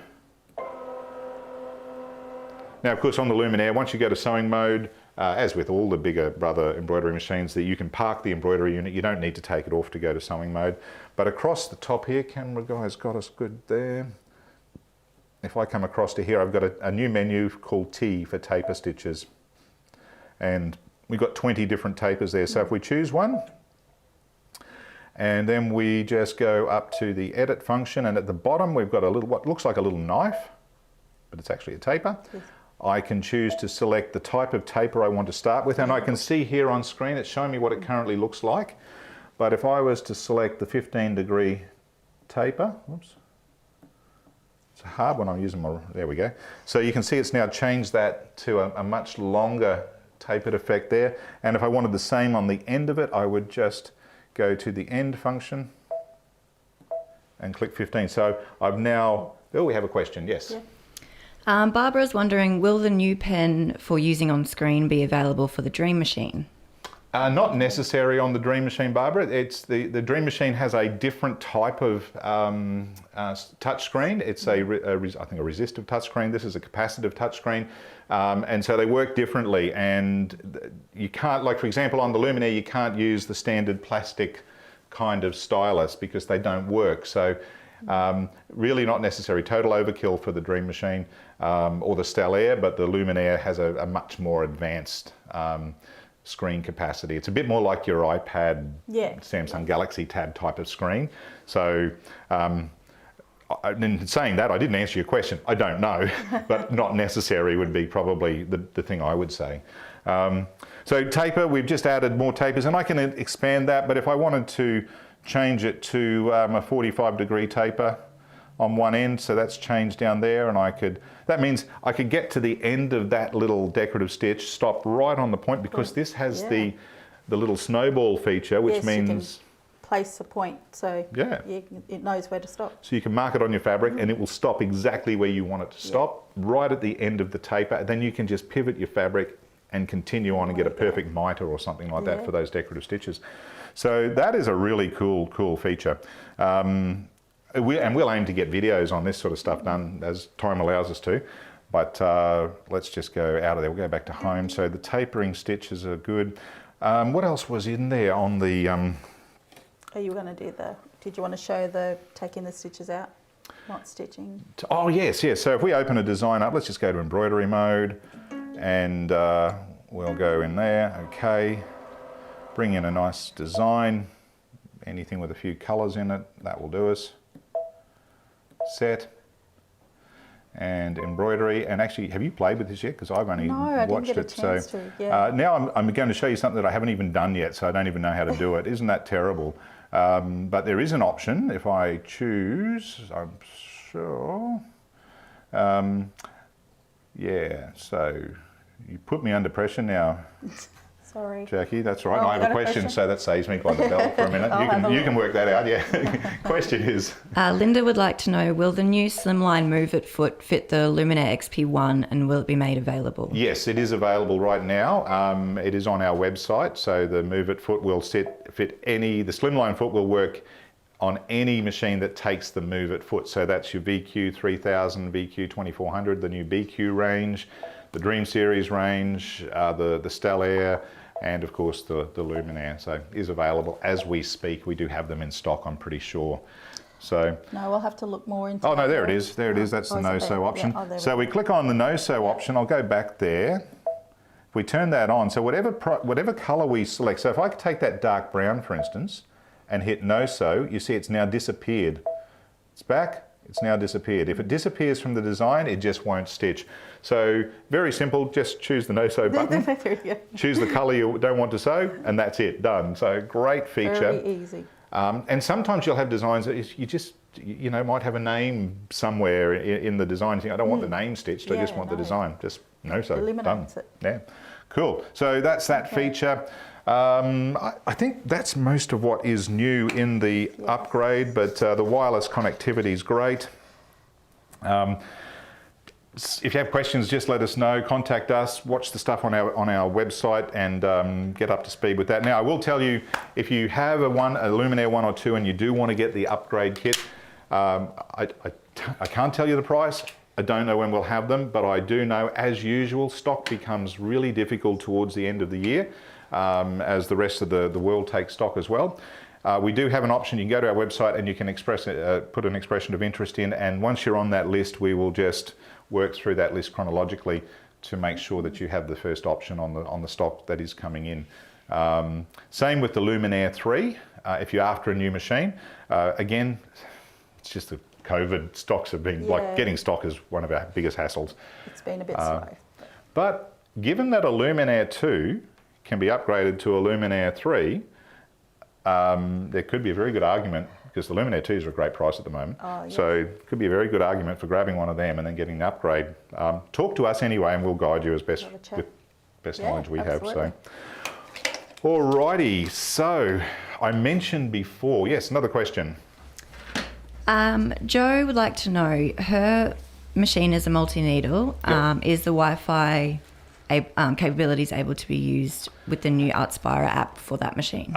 Now, of course, on the Luminaire, once you go to sewing mode, as with all the bigger brother embroidery machines, that you can park the embroidery unit. You don't need to take it off to go to sewing mode. But across the top here, camera guy's got us good there. If I come across to here, I've got a new menu called T for taper stitches. And we've got 20 different tapers there. So if we choose one, and then we just go up to the edit function, and at the bottom we've got a little, what looks like a little knife, but it's actually a taper. Yes. I can choose to select the type of taper I want to start with, and I can see here on screen it's showing me what it currently looks like. But if I was to select the 15-degree taper, whoops, it's hard when I'm using my, there we go. So you can see it's now changed that to a much longer tapered effect there. And if I wanted the same on the end of it, I would just go to the end function and click 15. So I've now, oh, we have a question, yes. Yeah. Barbara's wondering, will the new pen for using on screen be available for the Dream Machine? Not necessary on the Dream Machine, Barbara. It's the Dream Machine has a different type of touch screen. It's I think a resistive touch screen. This is a capacitive touch screen. And so they work differently. And you can't, like for example, on the Luminaire, you can't use the standard plastic kind of stylus because they don't work. So really not necessary. Total overkill for the Dream Machine or the Stellaire, but the Luminaire has a much more advanced screen capacity. It's a bit more like your iPad, Samsung Galaxy Tab type of screen. So in saying that, I didn't answer your question. I don't know, but not necessary would be probably the thing I would say. So taper, we've just added more tapers, and I can expand that, but if I wanted to change it to a 45-degree taper on one end, so that's changed down there, and that means I could get to the end of that little decorative stitch, stop right on the point, because this has the little snowball feature, which means place a point so it knows where to stop. So you can mark it on your fabric and it will stop exactly where you want it to stop, right at the end of the taper. Then you can just pivot your fabric and continue on and get a perfect mitre or something like that for those decorative stitches. So that is a really cool feature. And we'll aim to get videos on this sort of stuff done as time allows us to. But let's just go out of there. We'll go back to home. So the tapering stitches are good. What else was in there on the... Are you going to do did you want to show taking the stitches out, not stitching? Oh yes. So if we open a design up, let's just go to embroidery mode and we'll go in there, okay. Bring in a nice design, anything with a few colours in it, that will do us. Set. And embroidery, and actually, have you played with this yet? Because I've only watched it. So now I'm going to show you something that I haven't even done yet, so I don't even know how to do it. Isn't that terrible? But there is an option if I choose. I'm sure. Yeah. So you put me under pressure now. Sorry. Jackie, that's right. I have a question, so that saves me by the bell for a minute. You can work that out, yeah. Question is? Linda would like to know, will the new slimline Move It foot fit the Luminaire XP1 and will it be made available? Yes, it is available right now. It is on our website, so the Move It foot will fit any, the slimline foot will work on any machine that takes the Move It foot. So that's your VQ3000, VQ2400, the new BQ range, the Dream Series range, the Stellaire, and of course the Luminaire. So it is available as we speak. We do have them in stock, I'm pretty sure. So no, we'll have to look more into no, there it is. There it is. That's the no-sew option. So we click on the no-sew option. I'll go back there. If we turn that on, so whatever colour we select, so if I could take that dark brown, for instance, and hit no-sew, you see it's now disappeared. It's back. It's now disappeared. If it disappears from the design, it just won't stitch. So very simple, just choose the no-sew button, choose the colour you don't want to sew, and that's it, done. So great feature. Very easy. And sometimes you'll have designs that you just, might have a name somewhere in the design. You think, I don't want the name stitched, I just want the design. Just no-sew, done. It. Yeah, cool. So that's that feature. I think that's most of what is new in the upgrade, but the wireless connectivity is great. If you have questions, just let us know, contact us, watch the stuff on our website and get up to speed with that. Now, I will tell you, if you have a Luminaire 1 or 2 and you do want to get the upgrade kit, I can't tell you the price. I don't know when we'll have them, but I do know, as usual, stock becomes really difficult towards the end of the year. As the rest of the world takes stock as well. We do have an option. You can go to our website and you can put an expression of interest in, and once you're on that list, we will just work through that list chronologically to make sure that you have the first option on the stock that is coming in. Same with the Luminaire 3. If you're after a new machine, again, it's just the COVID stocks have been, like getting stock is one of our biggest hassles. It's been a bit slow. But given that a Luminaire 2 can be upgraded to a Luminaire 3, there could be a very good argument, because the Luminaire 2s are a great price at the moment. So it could be a very good argument for grabbing one of them and then getting the upgrade. Talk to us anyway and we'll guide you as best knowledge we have. So, alrighty, so I mentioned before, yes, another question. Jo would like to know, her machine is a multi-needle. Is the Wi-Fi capabilities able to be used with the new 𝗟𝗻𝗄 app for that machine?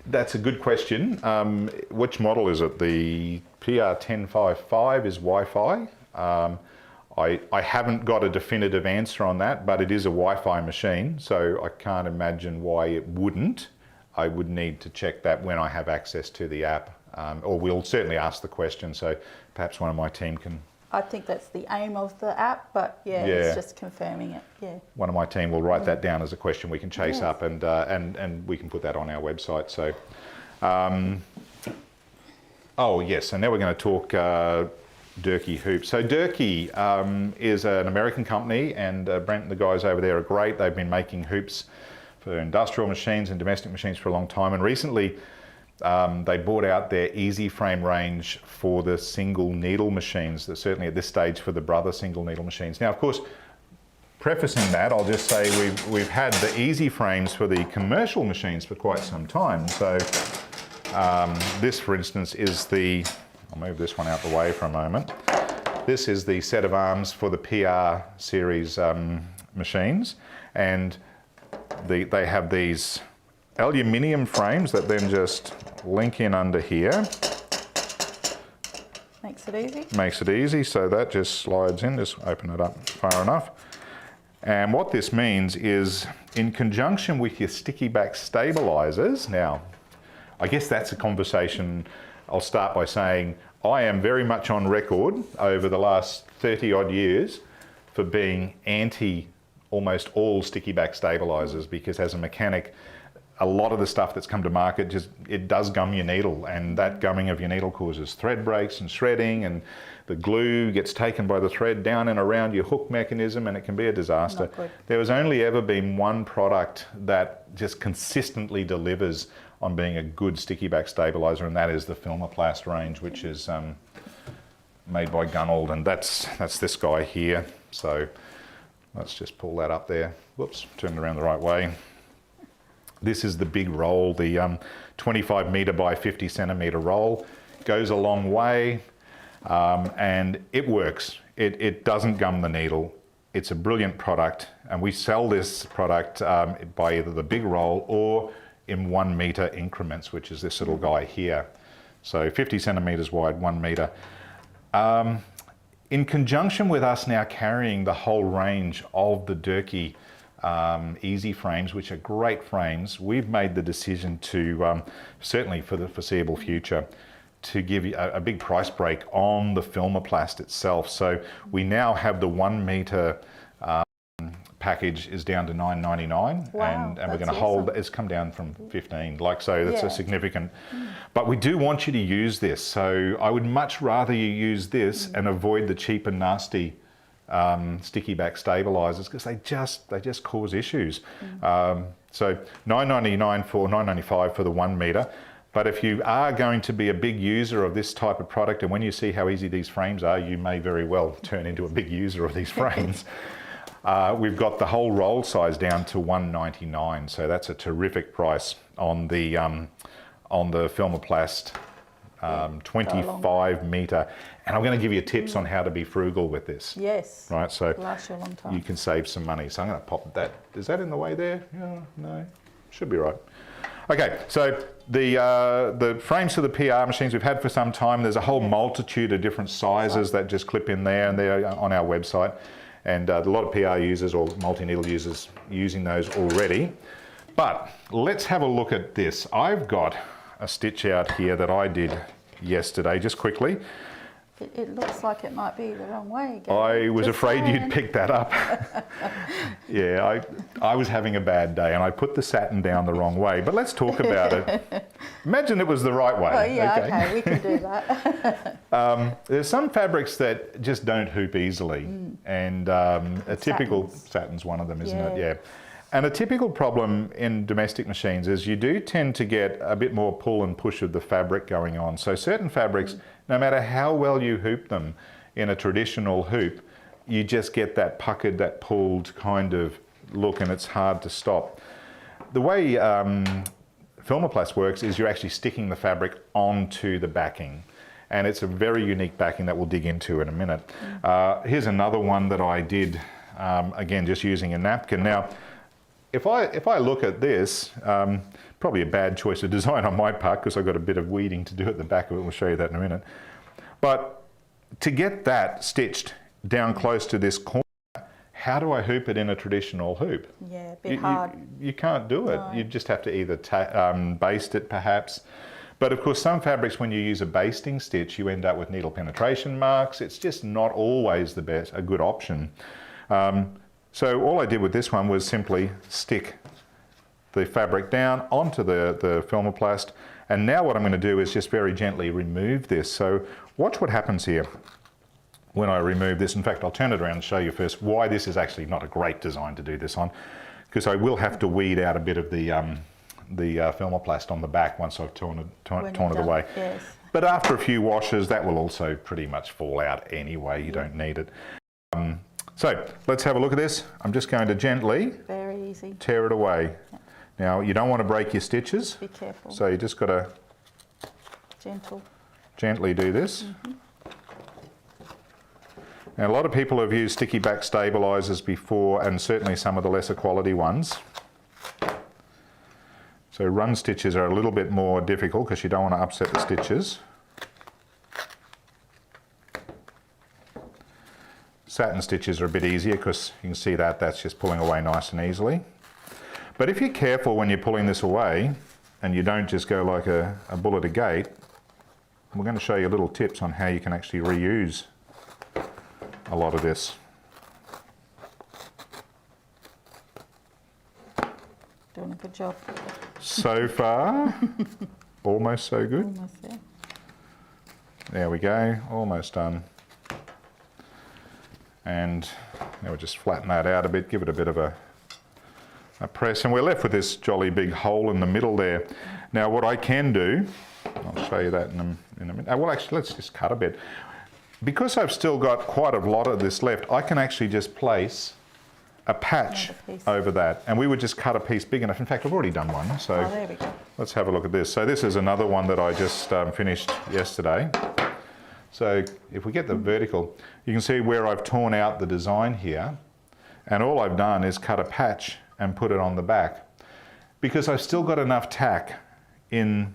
That's a good question. Which model is it? The PR1055 is Wi-Fi. I haven't got a definitive answer on that, but it is a Wi-Fi machine, so I can't imagine why it wouldn't. I would need to check that when I have access to the app, or we'll certainly ask the question, so perhaps one of my team can... I think that's the aim of the app, but it's just confirming it. One of my team will write that down as a question we can chase up, and we can put that on our website. So, oh yes, and now we're going to talk 𝗀𝗀𝗀𝗀 hoops. So 𝗀𝗀𝗀𝗀 is an American company, and Brent and the guys over there are great. They've been making hoops for industrial machines and domestic machines for a long time, and recently they brought out their Easy Frame range for the single needle machines, certainly at this stage for the Brother single needle machines. Now, of course, prefacing that, I'll just say we've had the Easy Frames for the commercial machines for quite some time. So This, for instance, is the, I'll move this one out the way for a moment. This is the set of arms for the PR series machines, and they have these aluminium frames that then just link in under here. Makes it easy. Makes it easy, so that just slides in, just open it up far enough. And what this means is, in conjunction with your sticky back stabilizers, now, I guess that's a conversation. I'll start by saying I am very much on record over the last 30 odd years for being anti almost all sticky back stabilizers, because as a mechanic, a lot of the stuff that's come to market it does gum your needle, and that gumming of your needle causes thread breaks and shredding, and the glue gets taken by the thread down and around your hook mechanism, and it can be a disaster. There has only ever been one product that just consistently delivers on being a good sticky back stabilizer, and that is the Filmoplast range, which is made by Gunald, and that's this guy here. So let's just pull that up there. Whoops, turn it around the right way. This is the big roll, the 25 metre by 50 centimetre roll. Goes a long way, and it works. It doesn't gum the needle. It's a brilliant product, and we sell this product by either the big roll or in 1 metre increments, which is this little guy here. So 50 centimetres wide, 1 metre. In conjunction with us now carrying the whole range of the 𝗀𝗀𝗃 easy frames, which are great frames, we've made the decision to, certainly for the foreseeable future, to give you a big price break on the Filmoplast itself. So we now have the 1 metre package is down to $9.99, wow, and we're going to hold, it's come down from 15, like, so that's a significant, but we do want you to use this. So I would much rather you use this and avoid the cheap and nasty sticky back stabilizers, because they just cause issues. So $9.95 for the 1 metre. But if you are going to be a big user of this type of product, and when you see how easy these frames are, you may very well turn into a big user of these frames. We've got the whole roll size down to $1.99, so that's a terrific price on the Filmoplast 25 metre. And I'm going to give you tips on how to be frugal with this. Yes. Right, so lasts you a long time. you can save some money. So I'm going to pop that. Is that in the way there? Yeah, no, should be right. Okay, so the frames for the PR machines we've had for some time. There's a whole multitude of different sizes that just clip in there, and they're on our website. And a lot of PR users or multi-needle users using those already. But let's have a look at this. I've got a stitch out here that I did yesterday, just quickly. It looks like it might be the wrong way. I was afraid you'd pick that up. Yeah, I was having a bad day and I put the satin down the wrong way, but let's talk about it. Imagine it was the right way. Oh yeah, okay, we can do that. There's some fabrics that just don't hoop easily, and a typical satin's one of them, isn't it? Yeah. And a typical problem in domestic machines is you do tend to get a bit more pull and push of the fabric going on. So certain fabrics, no matter how well you hoop them in a traditional hoop, you just get that puckered, that pulled kind of look, and it's hard to stop. The way Filmoplast works is you're actually sticking the fabric onto the backing. And it's a very unique backing that we'll dig into in a minute. Here's another one that I did, again, just using a napkin. Now, if I look at this, probably a bad choice of design on my part, because I've got a bit of weeding to do at the back of it. We'll show you that in a minute. But to get that stitched down close to this corner, how do I hoop it in a traditional hoop? Yeah, a bit hard. You can't do it. No. You just have to either baste it perhaps. But of course, some fabrics, when you use a basting stitch, you end up with needle penetration marks. It's just not always a good option. So all I did with this one was simply stick the fabric down onto the Filmoplast. And now what I'm going to do is just very gently remove this. So watch what happens here when I remove this. In fact, I'll turn it around and show you first why this is actually not a great design to do this on, because I will have to weed out a bit of the Filmoplast on the back once I've torn it away. Yes. But after a few washes, that will also pretty much fall out anyway. You don't need it. So let's have a look at this. I'm just going to gently very easy. Tear it away. Now, you don't want to break your stitches. Be careful. So you just got to Gentle. Gently do this. Now, a lot of people have used sticky back stabilisers before, and certainly some of the lesser quality ones. So run stitches are a little bit more difficult because you don't want to upset the stitches. Satin stitches are a bit easier because you can see that that's just pulling away nice and easily. But if you're careful when you're pulling this away and you don't just go like a bull at a gate, we're going to show you little tips on how you can actually reuse a lot of this. Doing a good job. So far, almost so good. Almost there. There we go, almost done. And now we'll just flatten that out a bit, give it a bit of a press, and we're left with this jolly big hole in the middle there. Now what I can do, I'll show you that in a minute. Well, actually, let's just cut a bit. Because I've still got quite a lot of this left, I can actually just place a patch over that, and we would just cut a piece big enough. In fact, I've already done one, so there we go. Let's have a look at this. So this is another one that I just finished yesterday. So if we get the vertical, you can see where I've torn out the design here, and all I've done is cut a patch and put it on the back, because I've still got enough tack in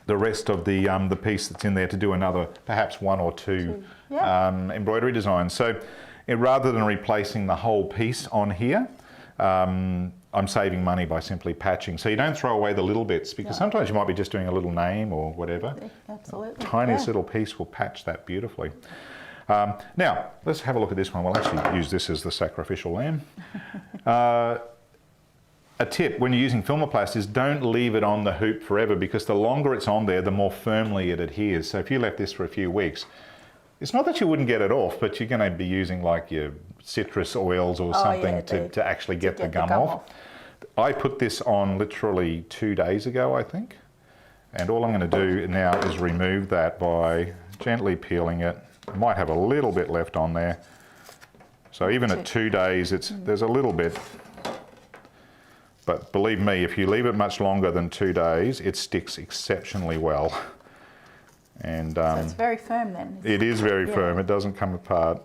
the rest of the piece that's in there to do another, perhaps one or two embroidery designs. So rather than replacing the whole piece on here, I'm saving money by simply patching. So you don't throw away the little bits, because sometimes you might be just doing a little name or whatever. Yeah, absolutely. Tiniest little piece will patch that beautifully. Now, let's have a look at this one. We'll actually use this as the sacrificial lamb. A tip when you're using Filmoplast is don't leave it on the hoop forever, because the longer it's on there, the more firmly it adheres. So if you left this for a few weeks, it's not that you wouldn't get it off, but you're going to be using like your citrus oils or something to actually get the gum off. I put this on literally 2 days ago, I think. And all I'm going to do now is remove that by gently peeling it. I might have a little bit left on there. So even at 2 days, there's a little bit. But believe me, if you leave it much longer than 2 days, it sticks exceptionally well. And so it's very firm then. It is very firm. It doesn't come apart.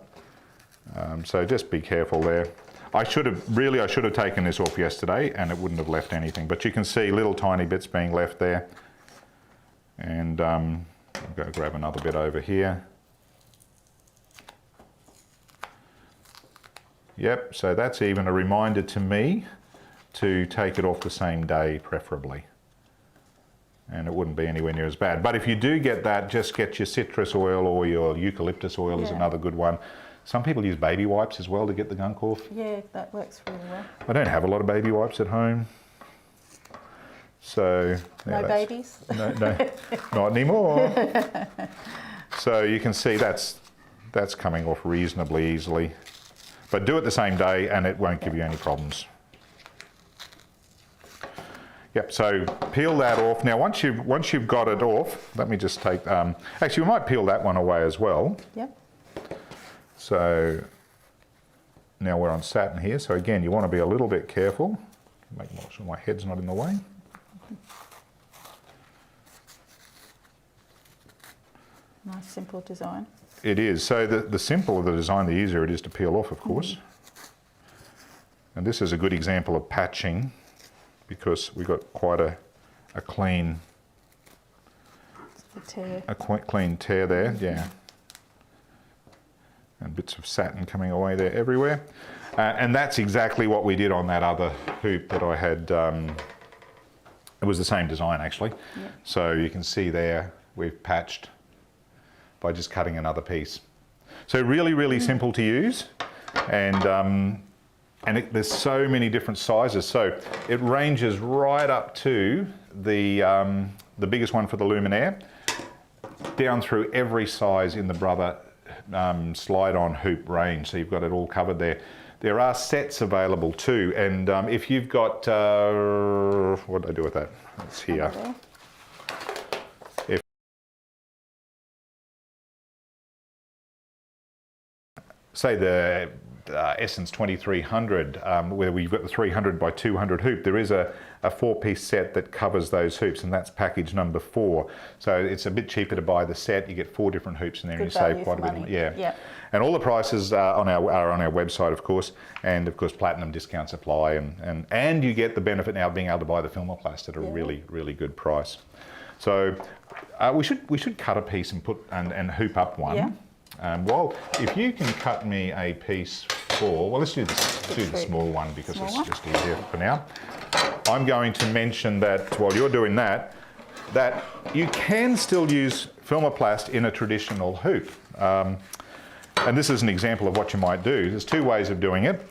So just be careful there. I should have taken this off yesterday, and it wouldn't have left anything. But you can see little tiny bits being left there. And I'll go grab another bit over here. Yep, so that's even a reminder to me to take it off the same day, preferably. And it wouldn't be anywhere near as bad. But if you do get that, just get your citrus oil, or your eucalyptus oil is another good one. Some people use baby wipes as well to get the gunk off. Yeah, that works really well. I don't have a lot of baby wipes at home. So no babies? No, not anymore. So you can see that's coming off reasonably easily. But do it the same day and it won't give you any problems. Yep, so peel that off. Now once you've got it off, let me just take, actually we might peel that one away as well. Yep. So now we're on satin here, so again you want to be a little bit careful. Make sure my head's not in the way. Nice simple design. It is. So the simpler the design, the easier it is to peel off, of course. And this is a good example of patching, because we've got quite a clean clean tear there, yeah. And bits of satin coming away there everywhere. And that's exactly what we did on that other hoop that I had. It was the same design actually. Yep. So you can see there we've patched by just cutting another piece. So really, really simple to use. And there's so many different sizes. So it ranges right up to the biggest one for the Luminaire, down through every size in the Brother slide-on hoop range. So you've got it all covered there. There are sets available too. And if you've got, what did I do with that? It's here. Say the Essence 2300, where we've got the 300 by 200 hoop. There is a 4-piece set that covers those hoops, and that's package number 4. So it's a bit cheaper to buy the set. You get 4 different hoops in there, and you save quite a bit of money. Yeah. And all the prices are on our website, of course, and of course platinum discounts apply, and you get the benefit now of being able to buy the Filmoplast at a really, really good price. So we should cut a piece and and hoop up one. Yeah. Well, if you can cut me a piece for, well, let's do the small one because it's just easier for now. I'm going to mention that while you're doing that you can still use Filmoplast in a traditional hoop. And this is an example of what you might do. There's 2 ways of doing it.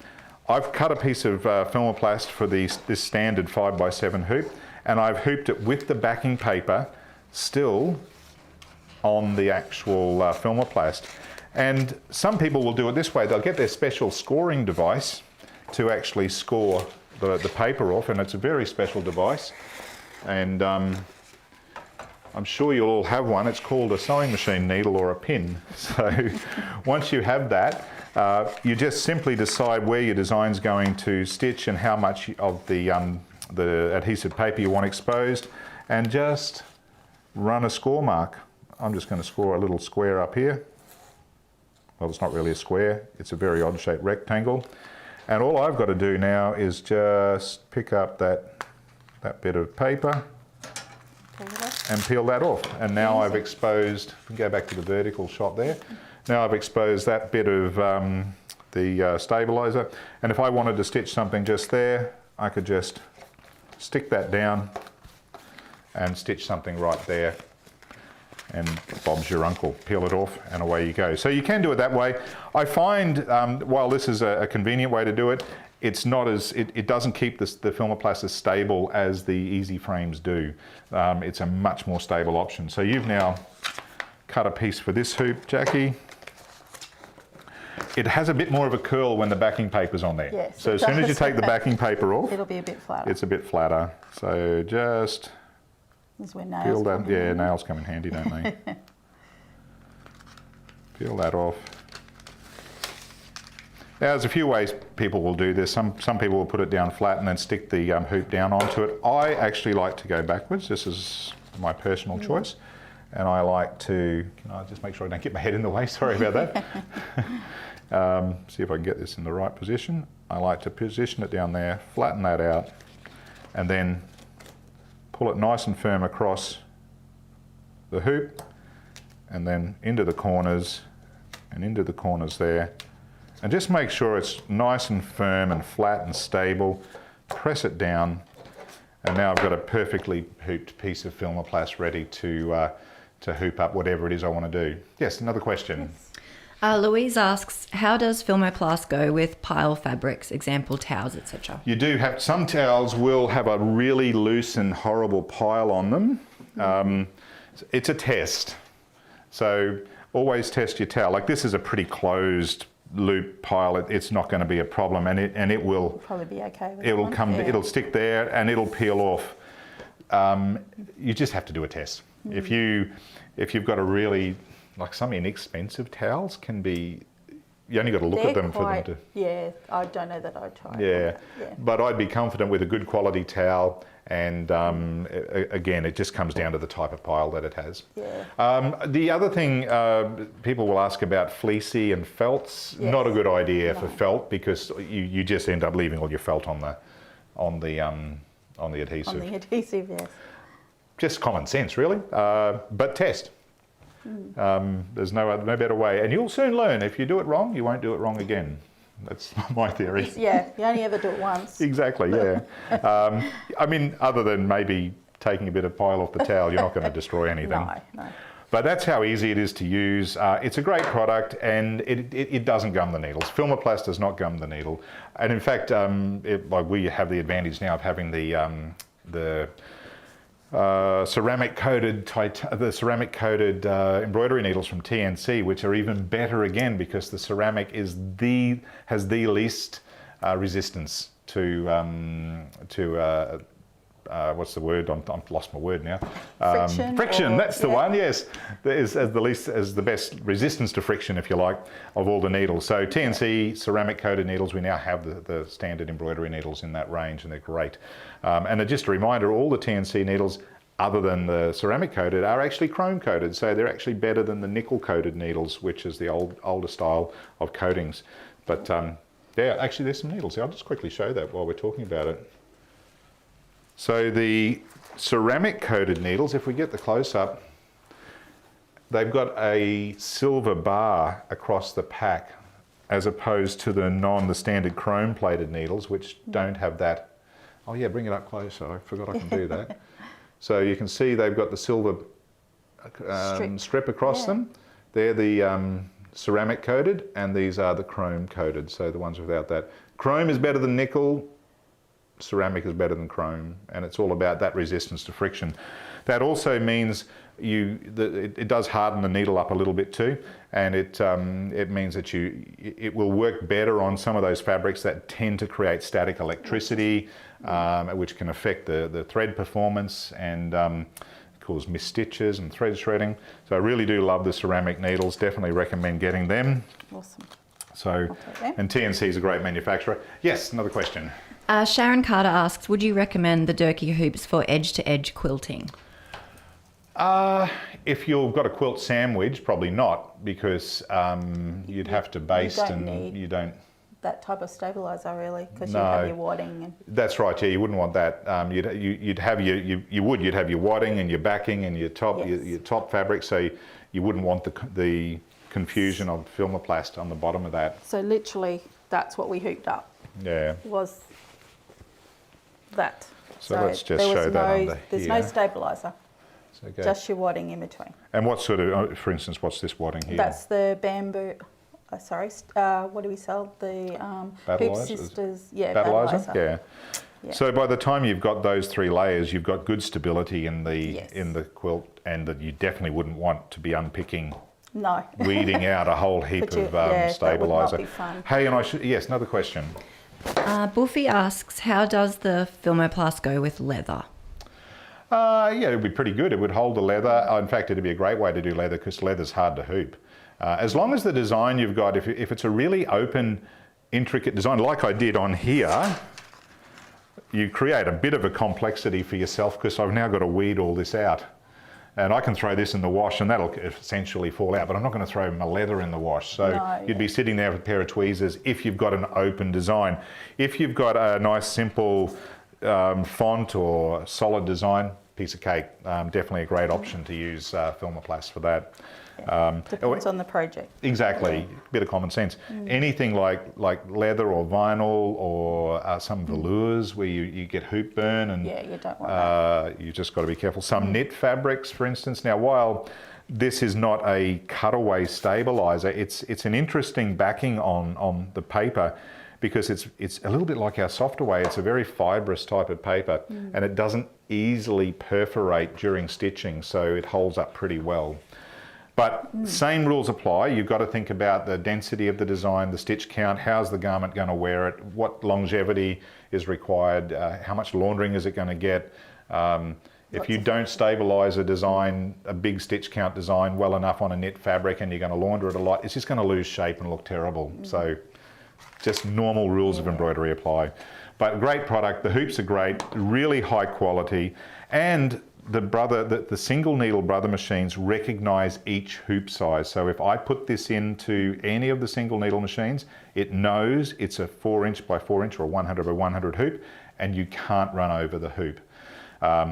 I've cut a piece of Filmoplast for this standard 5x7 hoop, and I've hooped it with the backing paper still on the actual Filmoplast. And some people will do it this way. They'll get their special scoring device to actually score the paper off, and it's a very special device. And I'm sure you'll all have one. It's called a sewing machine needle or a pin. So once you have that, you just simply decide where your design's going to stitch and how much of the adhesive paper you want exposed, and just run a score mark. I'm just going to score a little square up here. Well, it's not really a square, it's a very odd shaped rectangle. And all I've got to do now is just pick up that bit of paper and peel that off. And now I've exposed, if we go back to the vertical shot there, now I've exposed that bit of the stabiliser. And if I wanted to stitch something just there, I could just stick that down and stitch something right there. And Bob's your uncle, peel it off and away you go. So you can do it that way. I find, while this is a convenient way to do it, it's not as, it doesn't keep the Filmoplast as stable as the easy frames do. It's a much more stable option. So you've now cut a piece for this hoop, Jackie. It has a bit more of a curl when the backing paper's on there. Yes, so as soon as you take the backing paper off, it'll be a bit flatter. It's a bit flatter. So just This is where nails peel that. come in Yeah, handy. nails come in handy, don't they? Peel that off. Now, there's a few ways people will do this. Some people will put it down flat and then stick the hoop down onto it. I actually like to go backwards. This is my personal choice. And I like to, can I just make sure I don't get my head in the way? Sorry about that. See if I can get this in the right position. I like to position it down there, flatten that out, and then pull it nice and firm across the hoop, and then into the corners, and into the corners there. And just make sure it's nice and firm and flat and stable. Press it down, and now I've got a perfectly hooped piece of Filmoplast ready to hoop up whatever it is I want to do. Yes, another question. Louise asks, how does Filmoplast go with pile fabrics, example towels, etc.? You do have, some towels will have a really loose and horrible pile on them. It's a test. So always test your towel. Like this is a pretty closed loop pile. It's not going to be a problem, and it will Probably be okay with it'll that come, one. Yeah. it'll stick there and it'll peel off. You just have to do a test. If you've got a really, like some inexpensive towels can be, you only got to look at them for them to. Yeah, I don't know that I'd try. Yeah, but I'd be confident with a good quality towel, and again, it just comes down to the type of pile that it has. Yeah. The other thing people will ask about 𝗀𝗄𝗄𝗃 and felts. Yes. Not a good idea for felt, because you just end up leaving all your felt on the adhesive. On the adhesive, yes. Just common sense, really. But test. There's no better way, and you'll soon learn. If you do it wrong, you won't do it wrong again. That's my theory. Yeah, you only ever do it once. Exactly, yeah. I mean, other than maybe taking a bit of pile off the towel, you're not going to destroy anything. No. But that's how easy it is to use. It's a great product, and it doesn't gum the needles. Filmoplast does not gum the needle, and in fact, like we have the advantage now of having the ceramic coated embroidery needles from TNC, which are even better again because the ceramic has the least resistance to what's the word? I've lost my word now. Friction. Friction, that's the one, yes. As the best resistance to friction, if you like, of all the needles. So TNC ceramic coated needles, we now have the standard embroidery needles in that range, and they're great. And just a reminder, all the TNC needles, other than the ceramic coated, are actually chrome coated. So they're actually better than the nickel coated needles, which is the older style of coatings. But yeah, actually there's some needles here. I'll just quickly show that while we're talking about it. So the ceramic coated needles, if we get the close up, they've got a silver bar across the pack, as opposed to the standard chrome plated needles, which don't have that. Oh yeah, bring it up closer. I forgot I can do that. So you can see they've got the silver strip across them. They're the ceramic coated, and these are the chrome coated, so the ones without that. Chrome is better than nickel, ceramic is better than chrome, and it's all about that resistance to friction. That also means it does harden the needle up a little bit too, and it means that it will work better on some of those fabrics that tend to create static electricity, which can affect the thread performance and cause missed stitches and thread shredding. So I really do love the ceramic needles, definitely recommend getting them. Awesome. So, and TNC is a great manufacturer. Yes, another question. Sharon Carter asks, would you recommend the 𝗀𝗀𝗃 hoops for edge-to-edge quilting? If you've got a quilt sandwich, probably not, because you'd have to baste, and you don't. That type of stabiliser really, because No. you have your wadding. And That's right. Yeah, you wouldn't want that. You'd have your wadding and your backing and your top your top fabric. So you wouldn't want the confusion of Filmoplast on the bottom of that. so literally, that's what we hooped up. Yeah. Was that. So let's just there was show that under There's here. no stabiliser, So go. just your wadding in between. And what sort of, for instance, what's this wadding here? That's the bamboo. What do we sell? The Hoop Battleisers? Sisters. Yeah, Battleiser? battleiser. Yeah. Yeah. So by the time you've got those 3 layers, you've got good stability in the Yes. quilt, and that you definitely wouldn't want to be unpicking, No. weeding out a whole heap But you- of that would not stabiliser. be fun. Hey, and yes, another question. Buffy asks, how does the Filmoplast go with leather? Yeah, it would be pretty good. It would hold the leather. In fact, it'd be a great way to do leather, because leather's hard to hoop. As long as the design you've got, if it's a really open, intricate design, like I did on here, you create a bit of a complexity for yourself, because I've now got to weed all this out. And I can throw this in the wash and that'll essentially fall out, but I'm not going to throw my leather in the wash. So you'd be sitting there with a pair of tweezers if you've got an open design. If you've got a nice simple font or solid design, piece of cake, definitely a great option to use Filmoplast for that. Depends on the project. Exactly, bit of common sense. Anything like leather or vinyl or some velours where you get hoop burn, and Yeah, you don't want that. you just got to be careful. Some knit fabrics, for instance. Now, while this is not a cutaway stabiliser, it's an interesting backing on the paper, because it's a little bit like our Softaway. It's a very fibrous type of paper, and it doesn't easily perforate during stitching, so it holds up pretty well. But same rules apply. You've got to think about the density of the design, the stitch count, how's the garment going to wear it, what longevity is required, how much laundering is it going to get. If you don't stabilise a design, a big stitch count design, well enough on a knit fabric, and you're going to launder it a lot, it's just going to lose shape and look terrible. So just normal rules of embroidery apply. But great product, the hoops are great, really high quality, and the single needle brother machines recognise each hoop size. So if I put this into any of the single needle machines, it knows it's a 4" by 4" or 100 by 100 hoop, and you can't run over the hoop. I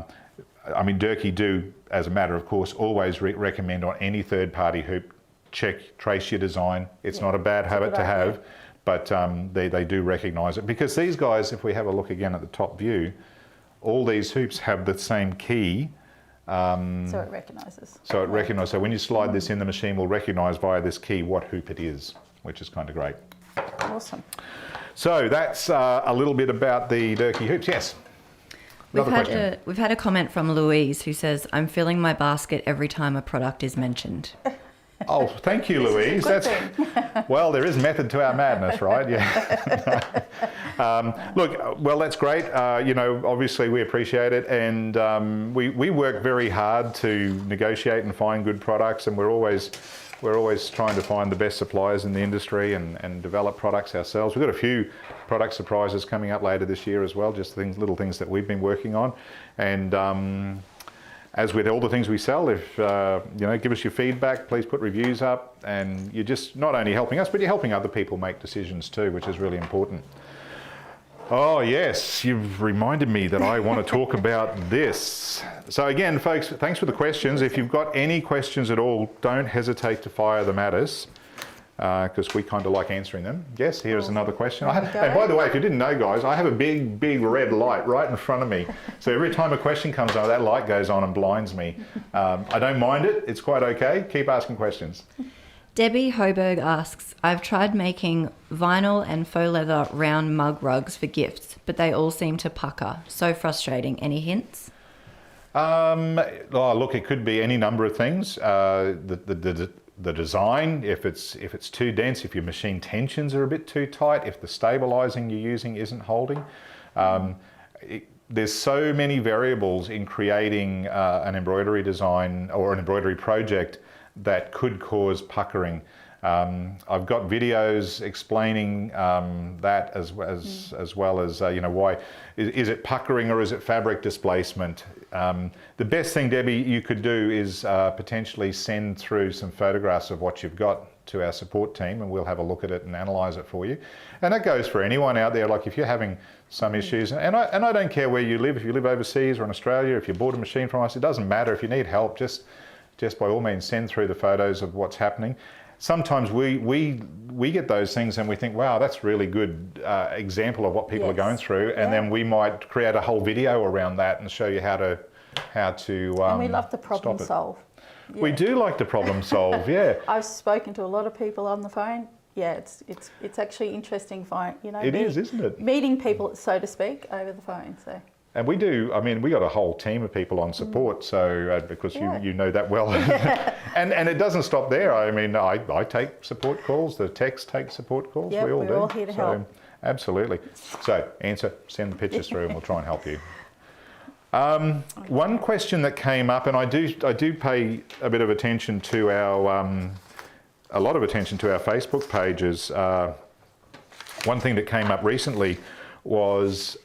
mean, 𝗀𝗃𝗃 do, as a matter of course, always recommend on any third-party hoop, trace your design. It's not a bad habit to have, but they do recognise it. Because these guys, if we have a look again at the top view, all these hoops have the same key. So it recognises. So it recognises. So when you slide this in, the machine will recognise via this key what hoop it is, which is kind of great. Awesome. So that's a little bit about the 𝗀𝗃𝗃 hoops. Yes. Another question. We've had a comment from Louise who says, I'm filling my basket every time a product is mentioned. Oh, thank you, Louise. Good thing. Well, there is method to our madness, right? Yeah. Look, well, that's great. You know, obviously we appreciate it, and we work very hard to negotiate and find good products, and we're always trying to find the best suppliers in the industry and develop products ourselves. We've got a few product surprises coming up later this year as well, just little things that we've been working on. And as with all the things we sell, if you know, give us your feedback, please put reviews up, and you're just not only helping us, but you're helping other people make decisions too, which is really important. Oh yes, you've reminded me that I want to talk about this. So again, folks, thanks for the questions. If you've got any questions at all, don't hesitate to fire them at us, because we kind of like answering them. Yes, here's another question. And by the way, if you didn't know, guys, I have a big red light right in front of me. So every time a question comes on, that light goes on and blinds me. I don't mind it. It's quite okay. Keep asking questions. 𝗽𝗿𝗁𝗂𝗁 asks, I've tried making vinyl and faux leather round mug rugs for gifts, but they all seem to pucker. So frustrating. Any hints? Oh, look, it could be any number of things. The design, if it's too dense, if your machine tensions are a bit too tight, if the stabilizing you're using isn't holding. There's so many variables in creating an embroidery design or an embroidery project that could cause puckering. I've got videos explaining that as well as you know, why is it puckering or is it fabric displacement? The best thing, Debbie, you could do is potentially send through some photographs of what you've got to our support team, and we'll have a look at it and analyse it for you. And that goes for anyone out there. Like if you're having some issues, and I don't care where you live, if you live overseas or in Australia, if you bought a machine from us, it doesn't matter. If you need help, just by all means send through the photos of what's happening. Sometimes we get those things and we think, wow, that's really good example of what people are going through, and then we might create a whole video around that and show you how to and we love to problem solve. Yeah. We do like to problem solve, yeah. I've spoken to a lot of people on the phone. Yeah, it's actually interesting, you know. It is, isn't it? Meeting people, so to speak, over the phone. So. And we do, I mean, we got a whole team of people on support, so because you know that well. and it doesn't stop there. I mean, I take support calls, the techs take support calls, we all do. We're all here to help. Absolutely. So send the pictures through and we'll try and help you. One question that came up, and I do pay a bit of attention to a lot of attention to our Facebook pages. One thing that came up recently was,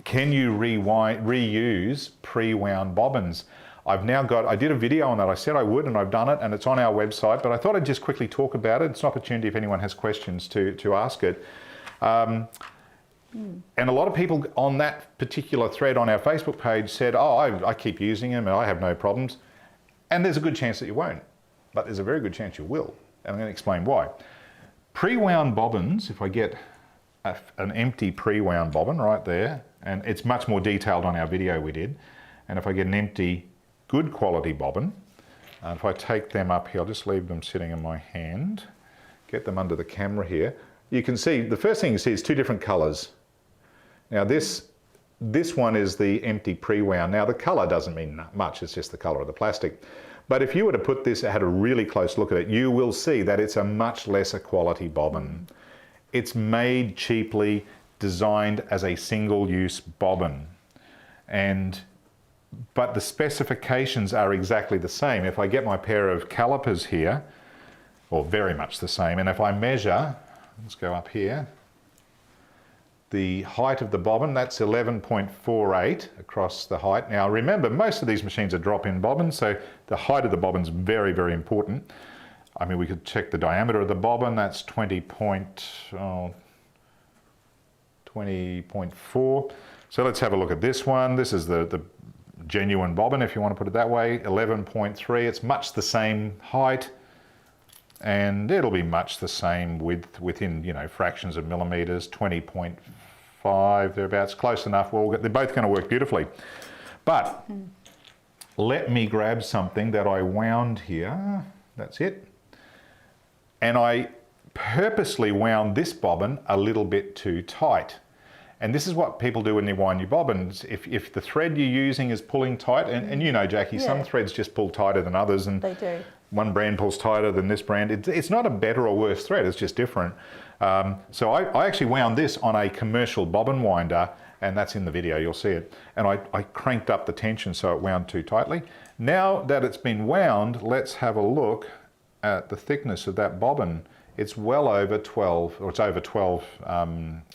can you reuse pre-wound bobbins? I did a video on that. I said I would, and I've done it, and it's on our website, but I thought I'd just quickly talk about it. It's an opportunity if anyone has questions to ask it. And a lot of people on that particular thread on our Facebook page said, oh, I keep using them and I have no problems. And there's a good chance that you won't, but there's a very good chance you will. And I'm going to explain why. Pre-wound bobbins, if I get an empty pre-wound bobbin right there, and it's much more detailed on our video we did, and if I get an empty good quality bobbin, if I take them up here, I'll just leave them sitting in my hand, get them under the camera here, you can see, the first thing you see is two different colours. Now this one is the empty pre-wound. Now the colour doesn't mean much, it's just the colour of the plastic. But if you were to put this, had a really close look at it, you will see that it's a much lesser quality bobbin. It's made cheaply, designed as a single-use bobbin. But the specifications are exactly the same. If I get my pair of calipers here, or very much the same, and if I measure, let's go up here, the height of the bobbin, that's 11.48 across the height. Now remember, most of these machines are drop-in bobbins, so the height of the bobbin's very, very important. I mean, we could check the diameter of the bobbin, that's 20.4. So let's have a look at this one. This is the genuine bobbin, if you want to put it that way, 11.3. It's much the same height, and it'll be much the same width within, you know, fractions of millimeters, 20.5, thereabouts, close enough. Well, they're both going to work beautifully. But let me grab something that I wound here. That's it. And I purposely wound this bobbin a little bit too tight. And this is what people do when they wind your bobbins. If the thread you're using is pulling tight, and you know, Jackie, some threads just pull tighter than others, and they do. one brand pulls tighter than this brand. It's not a better or worse thread, it's just different. So I actually wound this on a commercial bobbin winder, and that's in the video, you'll see it. And I cranked up the tension so it wound too tightly. Now that it's been wound, let's have a look at the thickness of that bobbin. It's well over 12, or it's over 12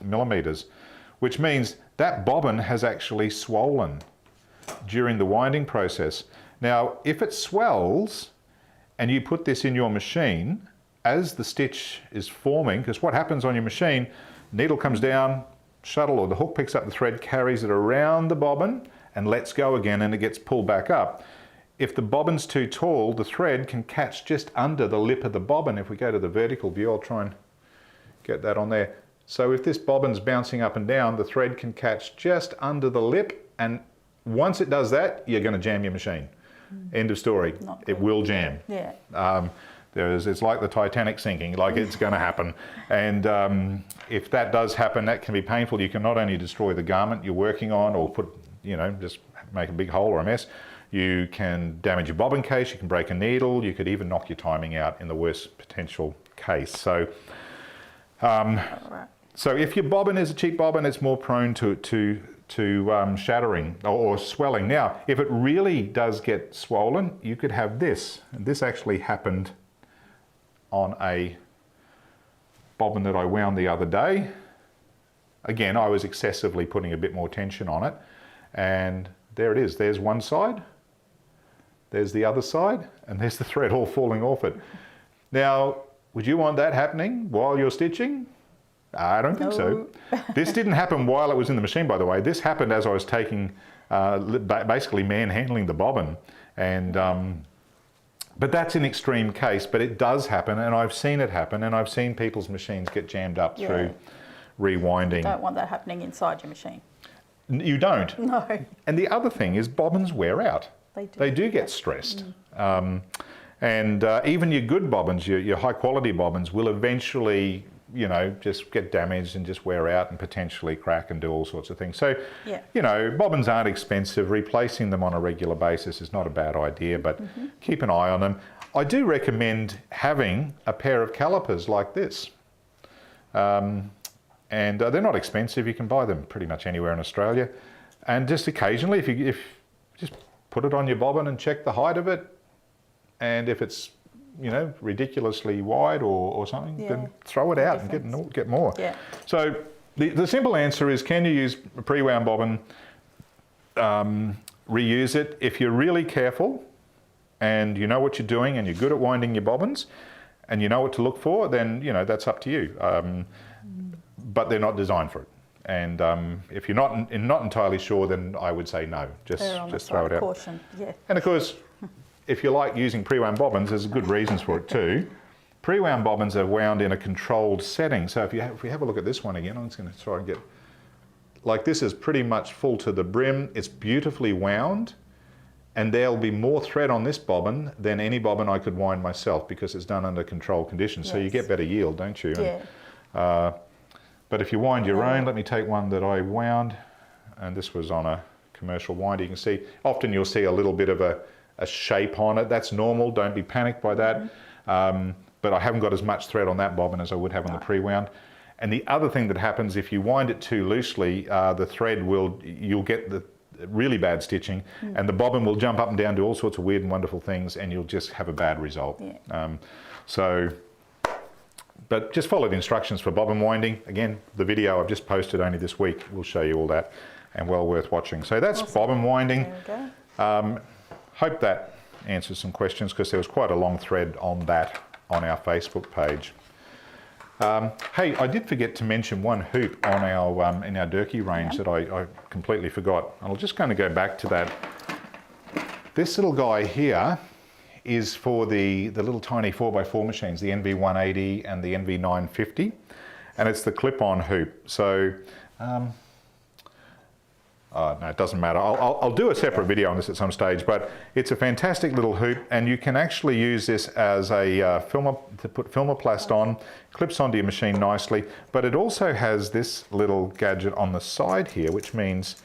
millimeters, which means that bobbin has actually swollen during the winding process. Now, if it swells and you put this in your machine, as the stitch is forming, because what happens on your machine, needle comes down, shuttle or the hook picks up the thread, carries it around the bobbin and lets go again, and it gets pulled back up. If the bobbin's too tall, the thread can catch just under the lip of the bobbin. If we go to the vertical view, I'll try and get that on there. So if this bobbin's bouncing up and down, the thread can catch just under the lip, and once it does that, you're going to jam your machine. End of story. It will jam. Yeah. It's like the Titanic sinking, like it's going to happen. And if that does happen, that can be painful. You can not only destroy the garment you're working on, or put, just make a big hole or a mess. You can damage your bobbin case, you can break a needle, you could even knock your timing out in the worst potential case. So, so if your bobbin is a cheap bobbin, it's more prone to shattering or swelling. Now, if it really does get swollen, you could have this. And this actually happened on a bobbin that I wound the other day. Again, I was excessively putting a bit more tension on it. And there it is. There's one side, there's the other side, and there's the thread all falling off it. Now, would you want that happening while you're stitching? I don't think so. This didn't happen while it was in the machine, by the way. This happened as I was taking, basically manhandling the bobbin. And, but that's an extreme case, but it does happen, and I've seen it happen, and I've seen people's machines get jammed up through rewinding. You don't want that happening inside your machine. You don't. No. And the other thing is bobbins wear out. They do. They do get stressed. And even your good bobbins, your high quality bobbins will eventually, just get damaged and just wear out and potentially crack and do all sorts of things. So, bobbins aren't expensive. Replacing them on a regular basis is not a bad idea, but keep an eye on them. I do recommend having a pair of calipers like this. And they're not expensive. You can buy them pretty much anywhere in Australia. And just occasionally, if you just put it on your bobbin and check the height of it, and if it's ridiculously wide or something, then throw it out and get more. Yeah. So the simple answer is, can you use a pre-wound bobbin? Reuse it. If you're really careful and you know what you're doing and you're good at winding your bobbins and you know what to look for, then that's up to you. But they're not designed for it. And if you're not entirely sure, then I would say no. Just throw it out. Caution. Yeah. And of course, if you like using pre-wound bobbins, there's good reasons for it too. Pre-wound bobbins are wound in a controlled setting. So if we have a look at this one again, I'm just going to try and get, like, this is pretty much full to the brim. It's beautifully wound, and there'll be more thread on this bobbin than any bobbin I could wind myself, because it's done under controlled conditions. Yes. So you get better yield, don't you? Yeah. And, but if you wind your own, let me take one that I wound, and this was on a commercial winder. You can see, often you'll see a little bit of a shape on it. That's normal, don't be panicked by that. But I haven't got as much thread on that bobbin as I would have on the pre-wound. And the other thing that happens, if you wind it too loosely, the thread you'll get the really bad stitching, and the bobbin will jump up and down, do all sorts of weird and wonderful things, and you'll just have a bad result. Yeah. But just follow the instructions for bobbin winding. Again, the video I've just posted only this week will show you all that, and well worth watching. So that's awesome. Bobbin winding. There we go. Hope that answers some questions, because there was quite a long thread on that on our Facebook page. Hey, I did forget to mention one hoop on our in our 𝗀𝗀𝗃𝗃 range that I completely forgot. I'm just going to go back to that. This little guy here is for the little tiny 4x4 machines, the NV180 and the NV950, and it's the clip-on hoop. So, no, it doesn't matter. I'll do a separate video on this at some stage, but it's a fantastic little hoop, and you can actually use this as a to put Filmoplast on, clips onto your machine nicely, but it also has this little gadget on the side here, which means,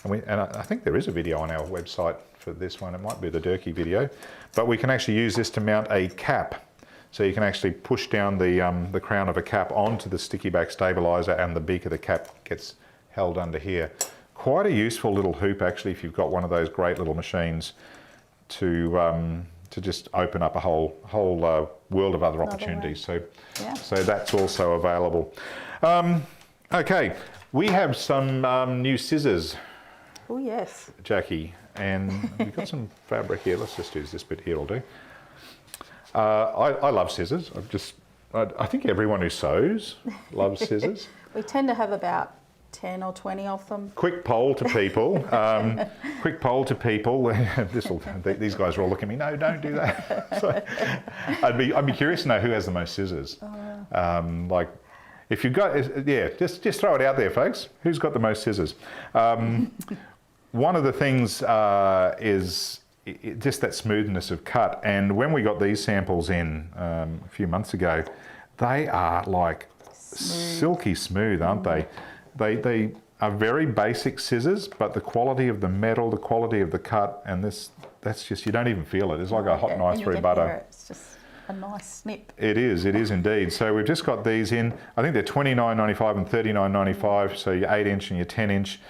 and I think there is a video on our website for this one. It might be the 𝗀𝗀𝗃𝗀 video, but we can actually use this to mount a cap. So you can actually push down the crown of a cap onto the sticky back stabilizer, and the beak of the cap gets held under here. Quite a useful little hoop actually if you've got one of those great little machines to just open up a whole world of other opportunities. So, so that's also available. Okay, we have some new scissors. Oh yes. 𝗀𝗃𝗃𝗃, and we've got some fabric here. Let's just use this bit here, will do. I love scissors. I think everyone who sews loves scissors. We tend to have about 10 or 20 of them. Quick poll to people. Quick poll to people. These guys are all looking at me. No, don't do that. So, I'd be curious to know who has the most scissors. Like, if you've got, yeah, just throw it out there, folks. Who's got the most scissors? One of the things is just that smoothness of cut. And when we got these samples in a few months ago, they are like silky smooth, aren't they? They are very basic scissors, but the quality of the metal, the quality of the cut, and that's just, you don't even feel it. It's like a hot knife through butter. It's just a nice snip. It is indeed. So we've just got these in. I think they're $29.95 and $39.95, so your 8-inch and your 10-inch.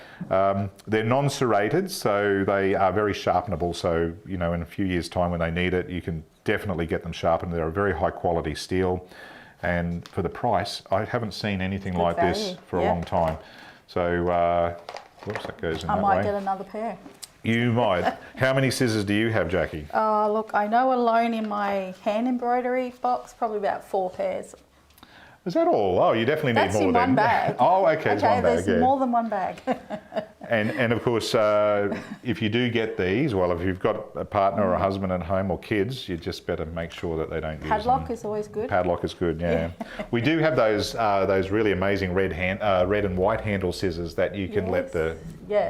They're non-serrated, so they are very sharpenable. So, you know, in a few years' time when they need it, you can definitely get them sharpened. They're a very high quality steel. And for the price, I haven't seen anything like this for a long time. So, whoops, that goes in that way. I might get another pair. You might. How many scissors do you have, 𝗀𝗃𝗃𝗃? Oh, look, I know alone in my hand embroidery box, probably about 4 pairs. Is that all? Oh, you definitely need more than. That's in one bag. Oh, okay, it's one bag, there's more than one bag. And of course, if you do get these, well, if you've got a partner or a husband at home or kids, you just better make sure that they don't use them. Padlock is always good. Padlock is good, yeah. We do have those really amazing red and white handle scissors that you can let the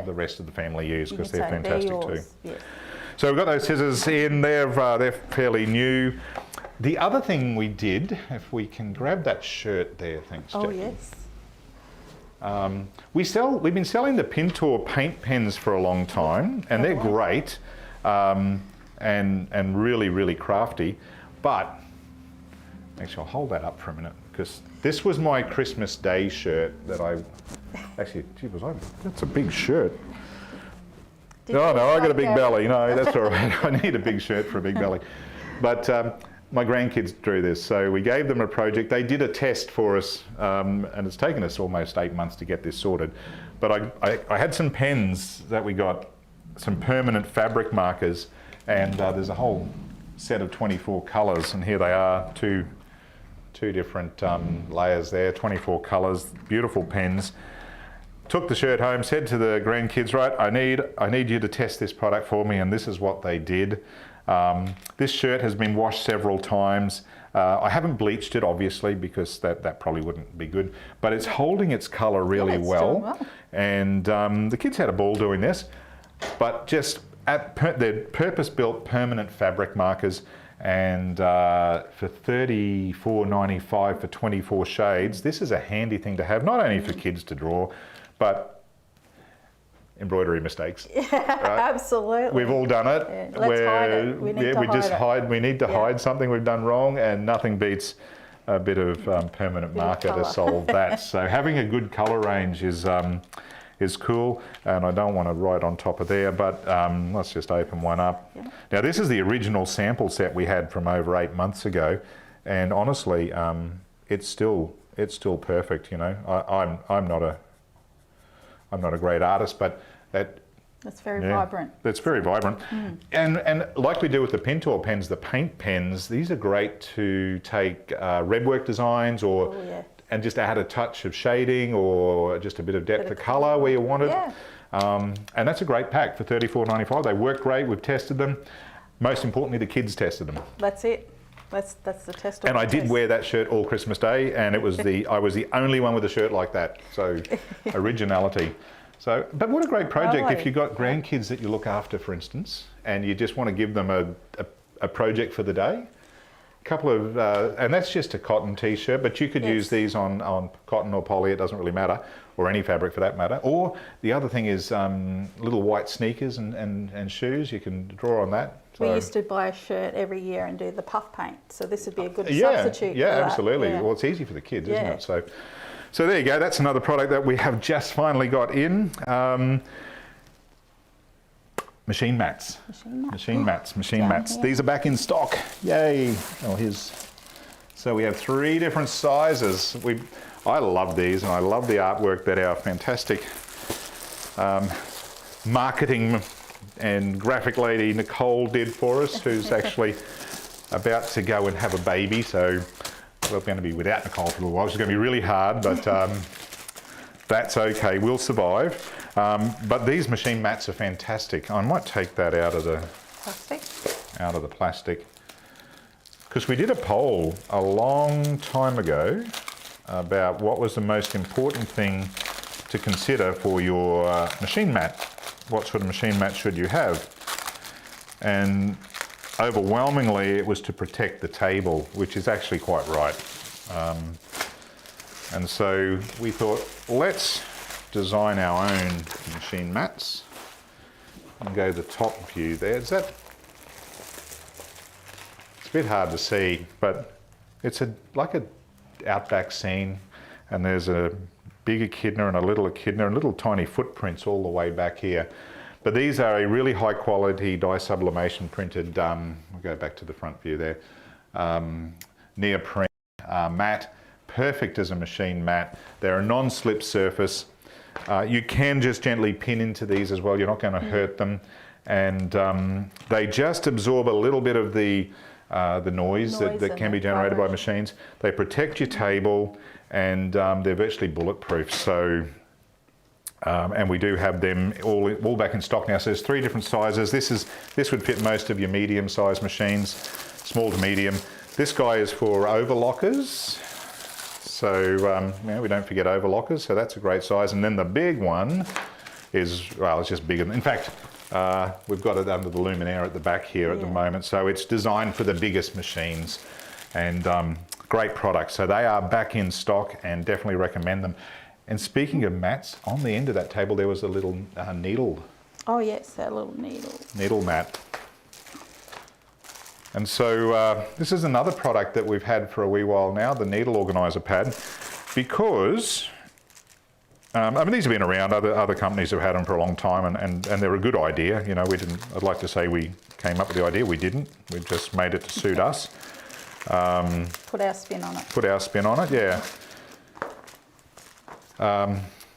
rest of the family use, because they're fantastic too. Yes. So we've got those scissors in. They're fairly new. The other thing we did, if we can grab that shirt there, thanks, Oh Jackie. yes. We've been selling the Pintor paint pens for a long time, and they're great, and really, really crafty. But actually, I'll hold that up for a minute, because this was my Christmas Day shirt that actually, gee, that's a big shirt. I got a big belly. No, that's all right. I need a big shirt for a big belly. But my grandkids drew this, so we gave them a project. They did a test for us, and it's taken us almost 8 months to get this sorted. But I had some pens that we got, some permanent fabric markers, and there's a whole set of 24 colours, and here they are, two different layers there, 24 colours, beautiful pens. Took the shirt home, said to the grandkids, right, I need you to test this product for me, and this is what they did. This shirt has been washed several times. I haven't bleached it, obviously, because that probably wouldn't be good, but it's holding its colour really well. And the kids had a ball doing this, but just they're purpose-built permanent fabric markers, and for $34.95 for 24 shades, this is a handy thing to have, not only for kids to draw, but embroidery mistakes. Yeah, right? Absolutely. We've all done it. Yeah, let's hide it. We need to hide something we've done wrong, and nothing beats a bit of permanent marker to solve that. So having a good colour range is cool, and I don't want to write on top of there, but let's just open one up. Yeah. Now this is the original sample set we had from over 8 months ago, and honestly, it's still perfect. You know, I'm not a great artist, but that's very vibrant. That's very vibrant. And like we do with the Pintor pens, the paint pens, these are great to take redwork designs and just add a touch of shading or just a bit of depth of colour where you want it. Yeah. And that's a great pack for $34.95. They work great. We've tested them. Most importantly, the kids tested them. That's it. That's the test. And I did wear that shirt all Christmas Day, and it was I was the only one with a shirt like that. So originality. So, but what a great project if you've got grandkids that you look after, for instance, and you just want to give them a project for the day. Couple of, and that's just a cotton t-shirt, but you could use these on cotton or poly, it doesn't really matter. or any fabric for that matter. Or the other thing is little white sneakers and shoes. You can draw on that. We used to buy a shirt every year and do the puff paint, so this would be a good Yeah, substitute. yeah, for that. absolutely. Yeah. Well, it's easy for the kids, isn't Yeah. it? So there you go. That's another product that we have just finally got in. Machine mats. Machine mats. These are back in stock. Yay! Oh, so we have 3 different sizes. I love these, and I love the artwork that our fantastic marketing and graphic lady Nicole did for us, who's actually about to go and have a baby. So we're going to be without Nicole for a little while, which is going to be really hard, but that's okay. We'll survive. But these machine mats are fantastic. I might take that out of the plastic. Because we did a poll a long time ago about what was the most important thing to consider for your machine mat. What sort of machine mat should you have? And overwhelmingly it was to protect the table, which is actually quite right. And so we thought, let's design our own machine mats and go the top view there. It's a bit hard to see, but it's like an outback scene, and there's a big echidna and a little echidna and little tiny footprints all the way back here. But these are a really high quality dye sublimation printed, we'll go back to the front view there, neoprene mat, perfect as a machine mat. They're a non-slip surface. You can just gently pin into these as well, you're not going to hurt them. And they just absorb a little bit of the noise that can be generated by machines. They protect your table, and they're virtually bulletproof. So, and we do have them all back in stock now. So there's 3 different sizes. This would fit most of your medium-sized machines, small to medium. This guy is for overlockers. So we don't forget overlockers. So that's a great size. And then the big one is, well, it's just bigger. In fact, we've got it under the Luminaire at the back here at the moment. So it's designed for the biggest machines, and great product. So they are back in stock and definitely recommend them. And speaking of mats, on the end of that table there was a little needle. Oh yes, that little needle. Needle mat. And so this is another product that we've had for a wee while now, the needle organiser pad, because I mean, these have been around. Other companies have had them for a long time, and they're a good idea. You know, I'd like to say we came up with the idea. We didn't. We just made it to suit us. Put our spin on it. Put our spin on it, yeah.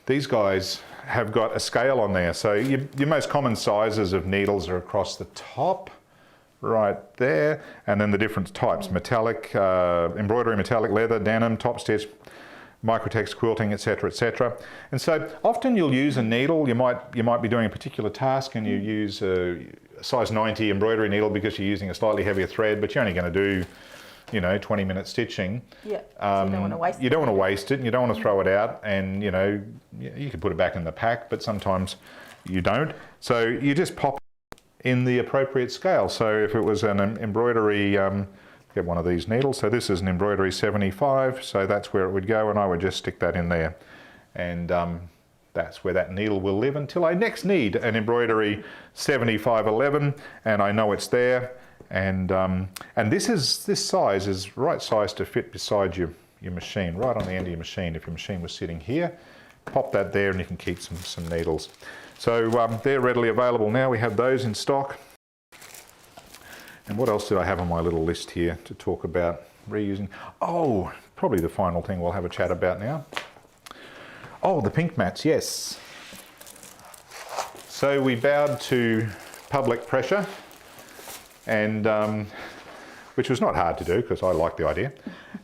These guys have got a scale on there. So your most common sizes of needles are across the top, right there, and then the different types: metallic, embroidery, metallic, leather, denim, top stitch, microtext, quilting, etc., etc. And so often you'll use a needle. You might be doing a particular task and you use a size 90 embroidery needle because you're using a slightly heavier thread, but you're only going to do, 20-minute stitching. Yeah. So you don't want to waste it. You don't want to waste it, and you don't want to throw it out, and you can put it back in the pack, but sometimes you don't. So you just pop in the appropriate scale. So if it was an embroidery, get one of these needles. So this is an embroidery 75, so that's where it would go, and I would just stick that in there. And that's where that needle will live until I next need an embroidery 7511, and I know it's there. And this size is right size to fit beside your machine, right on the end of your machine. If your machine was sitting here, pop that there and you can keep some needles. So they're readily available now. We have those in stock. And what else did I have on my little list here to talk about reusing? Oh, probably the final thing we'll have a chat about now. Oh, the pink mats, yes. So we bowed to public pressure, and which was not hard to do because I like the idea.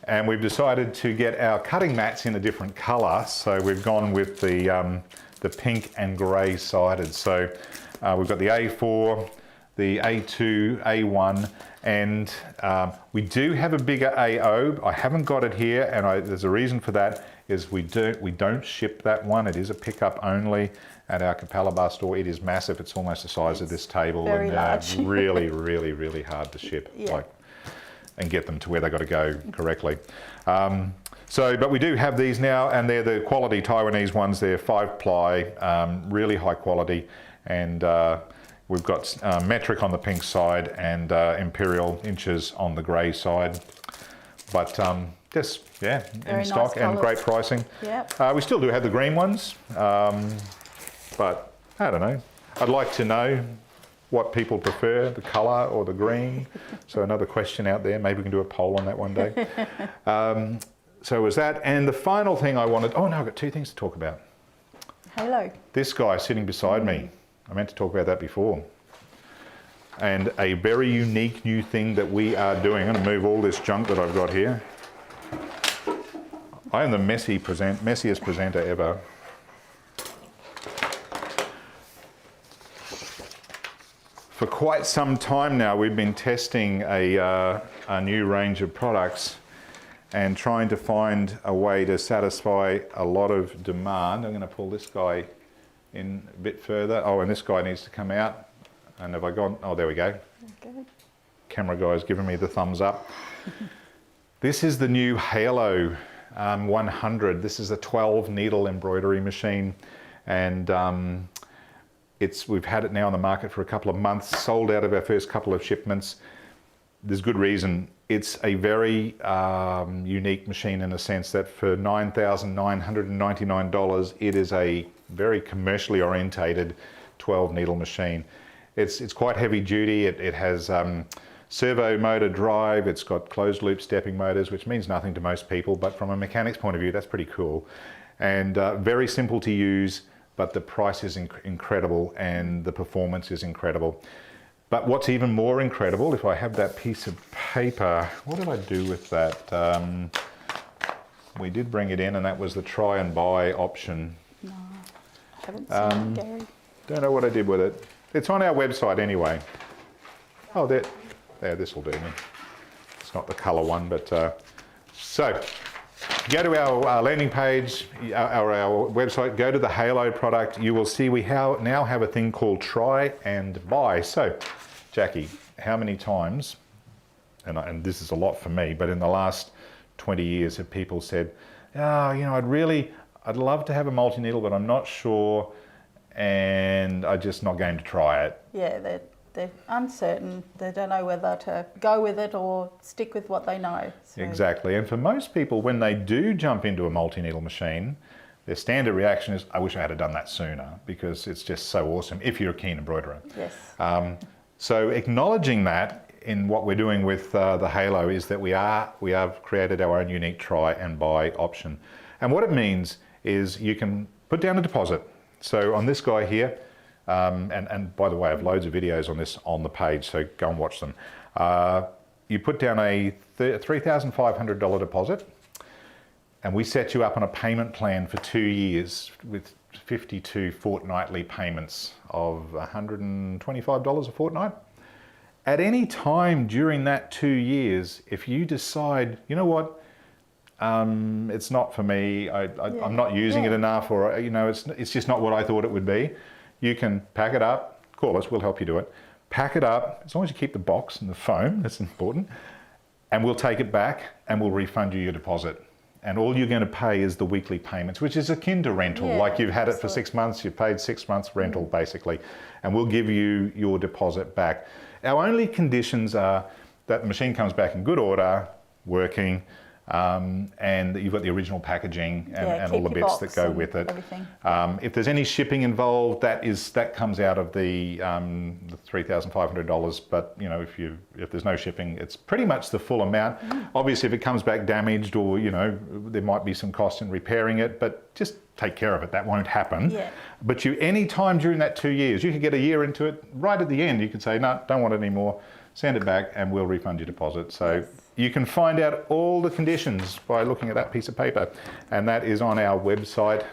And we've decided to get our cutting mats in a different colour. So we've gone with the pink and grey sided. So we've got the A4, the A2, A1, and we do have a bigger AO. I haven't got it here, and there's a reason for that, is we don't ship that one. It is a pickup only at our 𝗂𝗶𝗴 store. It is massive. It's almost the size of this table, very and large. really, really, really hard to ship, Yeah. and get them to where they got to go correctly. So, but we do have these now, and they're the quality Taiwanese ones. They're 5-ply, really high quality, and we've got metric on the pink side and imperial inches on the grey side. But just, yeah, Very in stock nice and great colours. pricing. Yep. We still do have the green ones, but I don't know. I'd like to know what people prefer, the colour or the green. So another question out there, maybe we can do a poll on that one day. So was that, and the final thing I wanted, oh no, I've got 2 things to talk about. Halo. This guy sitting beside me, I meant to talk about that before. And a very unique new thing that we are doing. I'm going to move all this junk that I've got here. I am the messiest presenter ever. For quite some time now, we've been testing a new range of products and trying to find a way to satisfy a lot of demand. I'm going to pull this guy in a bit further. Oh, and this guy needs to come out. And have I gone? Oh, there we go. Okay. Camera guy's giving me the thumbs up. This is the new Halo 100. This is a 12 needle embroidery machine, and we've had it now on the market for a couple of months, sold out of our first couple of shipments. There's good reason. It's a very unique machine in the sense that for $9,999, it is a very commercially orientated 12 needle machine. It's quite heavy duty. It has servo motor drive. It's got closed loop stepping motors, which means nothing to most people, but from a mechanic's point of view, that's pretty cool. And very simple to use, but the price is incredible and the performance is incredible. But what's even more incredible, if I have that piece of paper, what did I do with that? We did bring it in, and that was the try and buy option. No, I haven't seen it, Gary. Don't know what I did with it. It's on our website anyway. Oh, there, this will do me. It's not the colour one, but so go to our landing page, our website, go to the Halo product. You will see we now have a thing called try and buy. So, Jackie, how many times, and this is a lot for me, but in the last 20 years have people said, oh, you know, I'd love to have a multi-needle, but I'm not sure, and I'm just not going to try it. Yeah, they're uncertain. They don't know whether to go with it or stick with what they know. So. Exactly, and for most people, when they do jump into a multi-needle machine, their standard reaction is, I wish I had done that sooner, because it's just so awesome if you're a keen embroiderer. Yes. So acknowledging that in what we're doing with the Halo is that we have created our own unique try and buy option. And what it means is you can put down a deposit. So on this guy here, and by the way, I have loads of videos on this on the page, so go and watch them. You put down a $3,500 deposit, and we set you up on a payment plan for 2 years with 52 fortnightly payments of $125 a fortnight. At any time during that 2 years, if you decide, you know what, it's not for me, I'm not using it enough, or you know, it's just not what I thought it would be, you can pack it up, call us, we'll help you do it. Pack it up, as long as you keep the box and the foam, that's important, and we'll take it back and we'll refund you your deposit. And all you're going to pay is the weekly payments, which is akin to rental. Yeah, like you've had it for 6 months, you've paid 6 months rental basically, and we'll give you your deposit back. Our only conditions are that the machine comes back in good order, working, and that you've got the original packaging and all the bits that go with it. If there's any shipping involved, that comes out of the $3,500. But you know, if there's no shipping, it's pretty much the full amount. Obviously, if it comes back damaged, or you know, there might be some cost in repairing it, but just take care of it. That won't happen. Yeah. But any time during that 2 years, you could get a year into it. Right at the end, you could say, no, don't want it anymore. Send it back, and we'll refund your deposit. So. Yes. You can find out all the conditions by looking at that piece of paper, and that is on our website.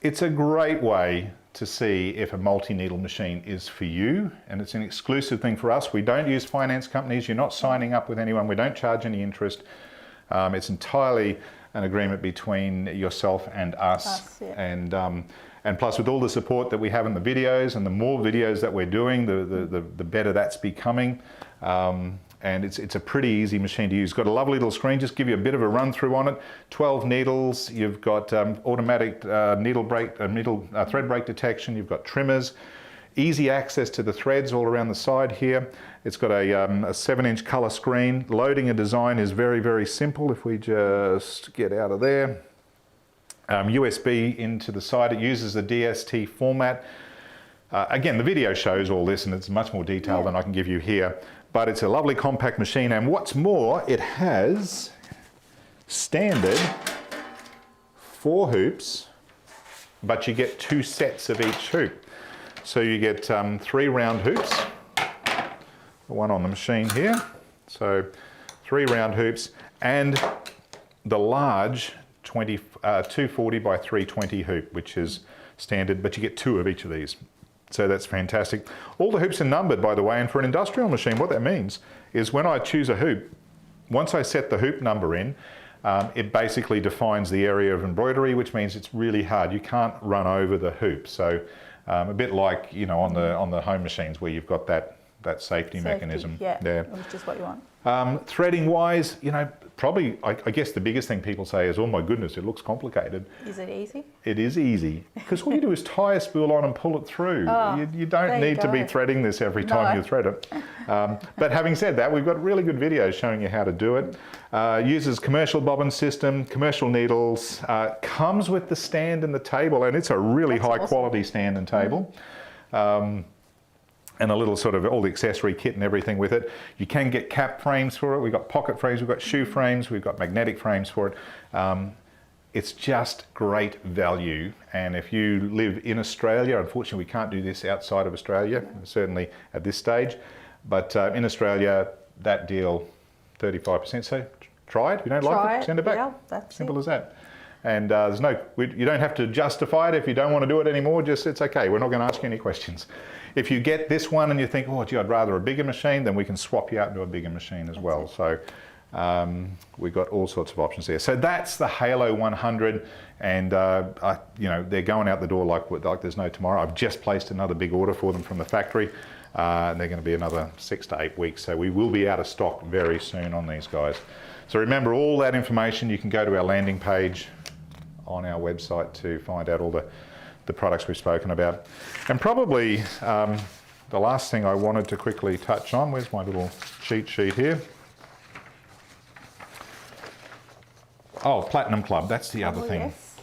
It's a great way to see if a multi-needle machine is for you, and it's an exclusive thing for us. We don't use finance companies. You're not signing up with anyone. We don't charge any interest. It's entirely an agreement between yourself and us. Yeah. And plus, with all the support that we have in the videos, and the more videos that we're doing, the better that's becoming. and it's a pretty easy machine to use. It's got a lovely little screen, just give you a bit of a run through on it. 12 needles, you've got automatic thread break detection, you've got trimmers, easy access to the threads all around the side here. It's got a 7-inch colour screen. Loading a design is very, very simple. If we just get out of there. USB into the side, it uses the DST format. Again, the video shows all this and it's much more detail than I can give you here. But it's a lovely compact machine, and what's more, it has standard 4 hoops, but you get 2 sets of each hoop. So you get 3 round hoops, the one on the machine here. So 3 round hoops, and the large 240 by 320 hoop, which is standard, but you get 2 of each of these. So that's fantastic. All the hoops are numbered, by the way, and for an industrial machine, what that means is when I choose a hoop, once I set the hoop number in, it basically defines the area of embroidery, which means it's really hard. You can't run over the hoop. So a bit like, you know, on the home machines where you've got that safety mechanism there. Which is what you want. Threading wise, you know, probably, I guess the biggest thing people say is, oh my goodness, it looks complicated. Is it easy? It is easy, because all you do is tie a spool on and pull it through. You don't need to be threading this every time you thread it. But having said that, we've got really good videos showing you how to do it. Uses commercial bobbin system, commercial needles, comes with the stand and the table, and it's a really high quality stand and table. And a little sort of all the accessory kit and everything with it. You can get cap frames for it. We've got pocket frames, we've got shoe frames, we've got magnetic frames for it. It's just great value. And if you live in Australia, unfortunately we can't do this outside of Australia, certainly at this stage. But in Australia, that deal, 35%. So try it. If you don't like it, send it back. Yeah, that's simple as that. And you don't have to justify it if you don't want to do it anymore. Just, it's okay. We're not going to ask you any questions. If you get this one and you think, oh gee, I'd rather a bigger machine, then we can swap you out into a bigger machine as well. So we've got all sorts of options there. So that's the Halo 100, and you know, they're going out the door like there's no tomorrow. I've just placed another big order for them from the factory, and they're going to be another 6 to 8 weeks. So we will be out of stock very soon on these guys. So remember, all that information, you can go to our landing page on our website to find out all the products we've spoken about. And probably the last thing I wanted to quickly touch on, where's my little cheat sheet here? Oh, Platinum Club, that's the other thing. Yes.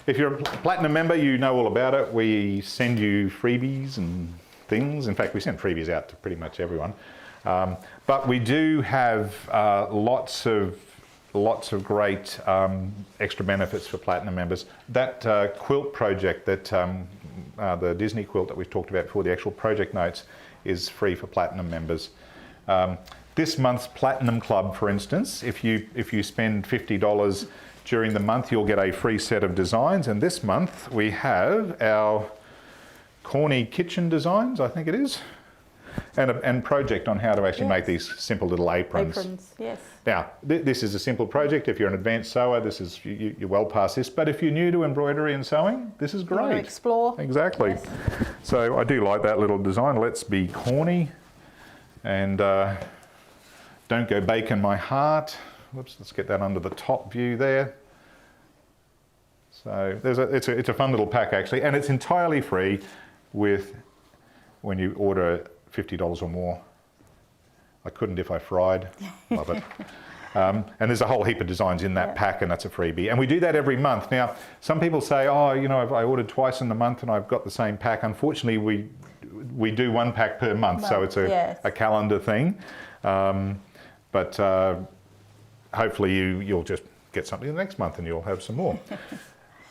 If you're a Platinum member, you know all about it. We send you freebies and things. In fact, we send freebies out to pretty much everyone. But we do have lots of great extra benefits for Platinum members. That quilt project, that the Disney quilt that we've talked about before, the actual project notes, is free for Platinum members. This month's Platinum Club, for instance, if you spend $50 during the month, you'll get a free set of designs. And this month we have our Corny kitchen designs, I think it is, and project on how to actually make these simple little aprons. Aprons, yes. Now, this is a simple project. If you're an advanced sewer, this is you're well past this. But if you're new to embroidery and sewing, this is great. You want to explore. Exactly. Yes. So I do like that little design. Let's be corny, and don't go bacon my heart. Whoops, let's get that under the top view there. So it's a fun little pack actually, and it's entirely free when you order $50 or more. I couldn't if I fried. Love it. And there's a whole heap of designs in that pack, and that's a freebie. And we do that every month. Now, some people say, oh, you know, I ordered twice in the month and I've got the same pack. Unfortunately, we do 1 pack per month, so it's a calendar thing. But hopefully you'll just get something the next month and you'll have some more.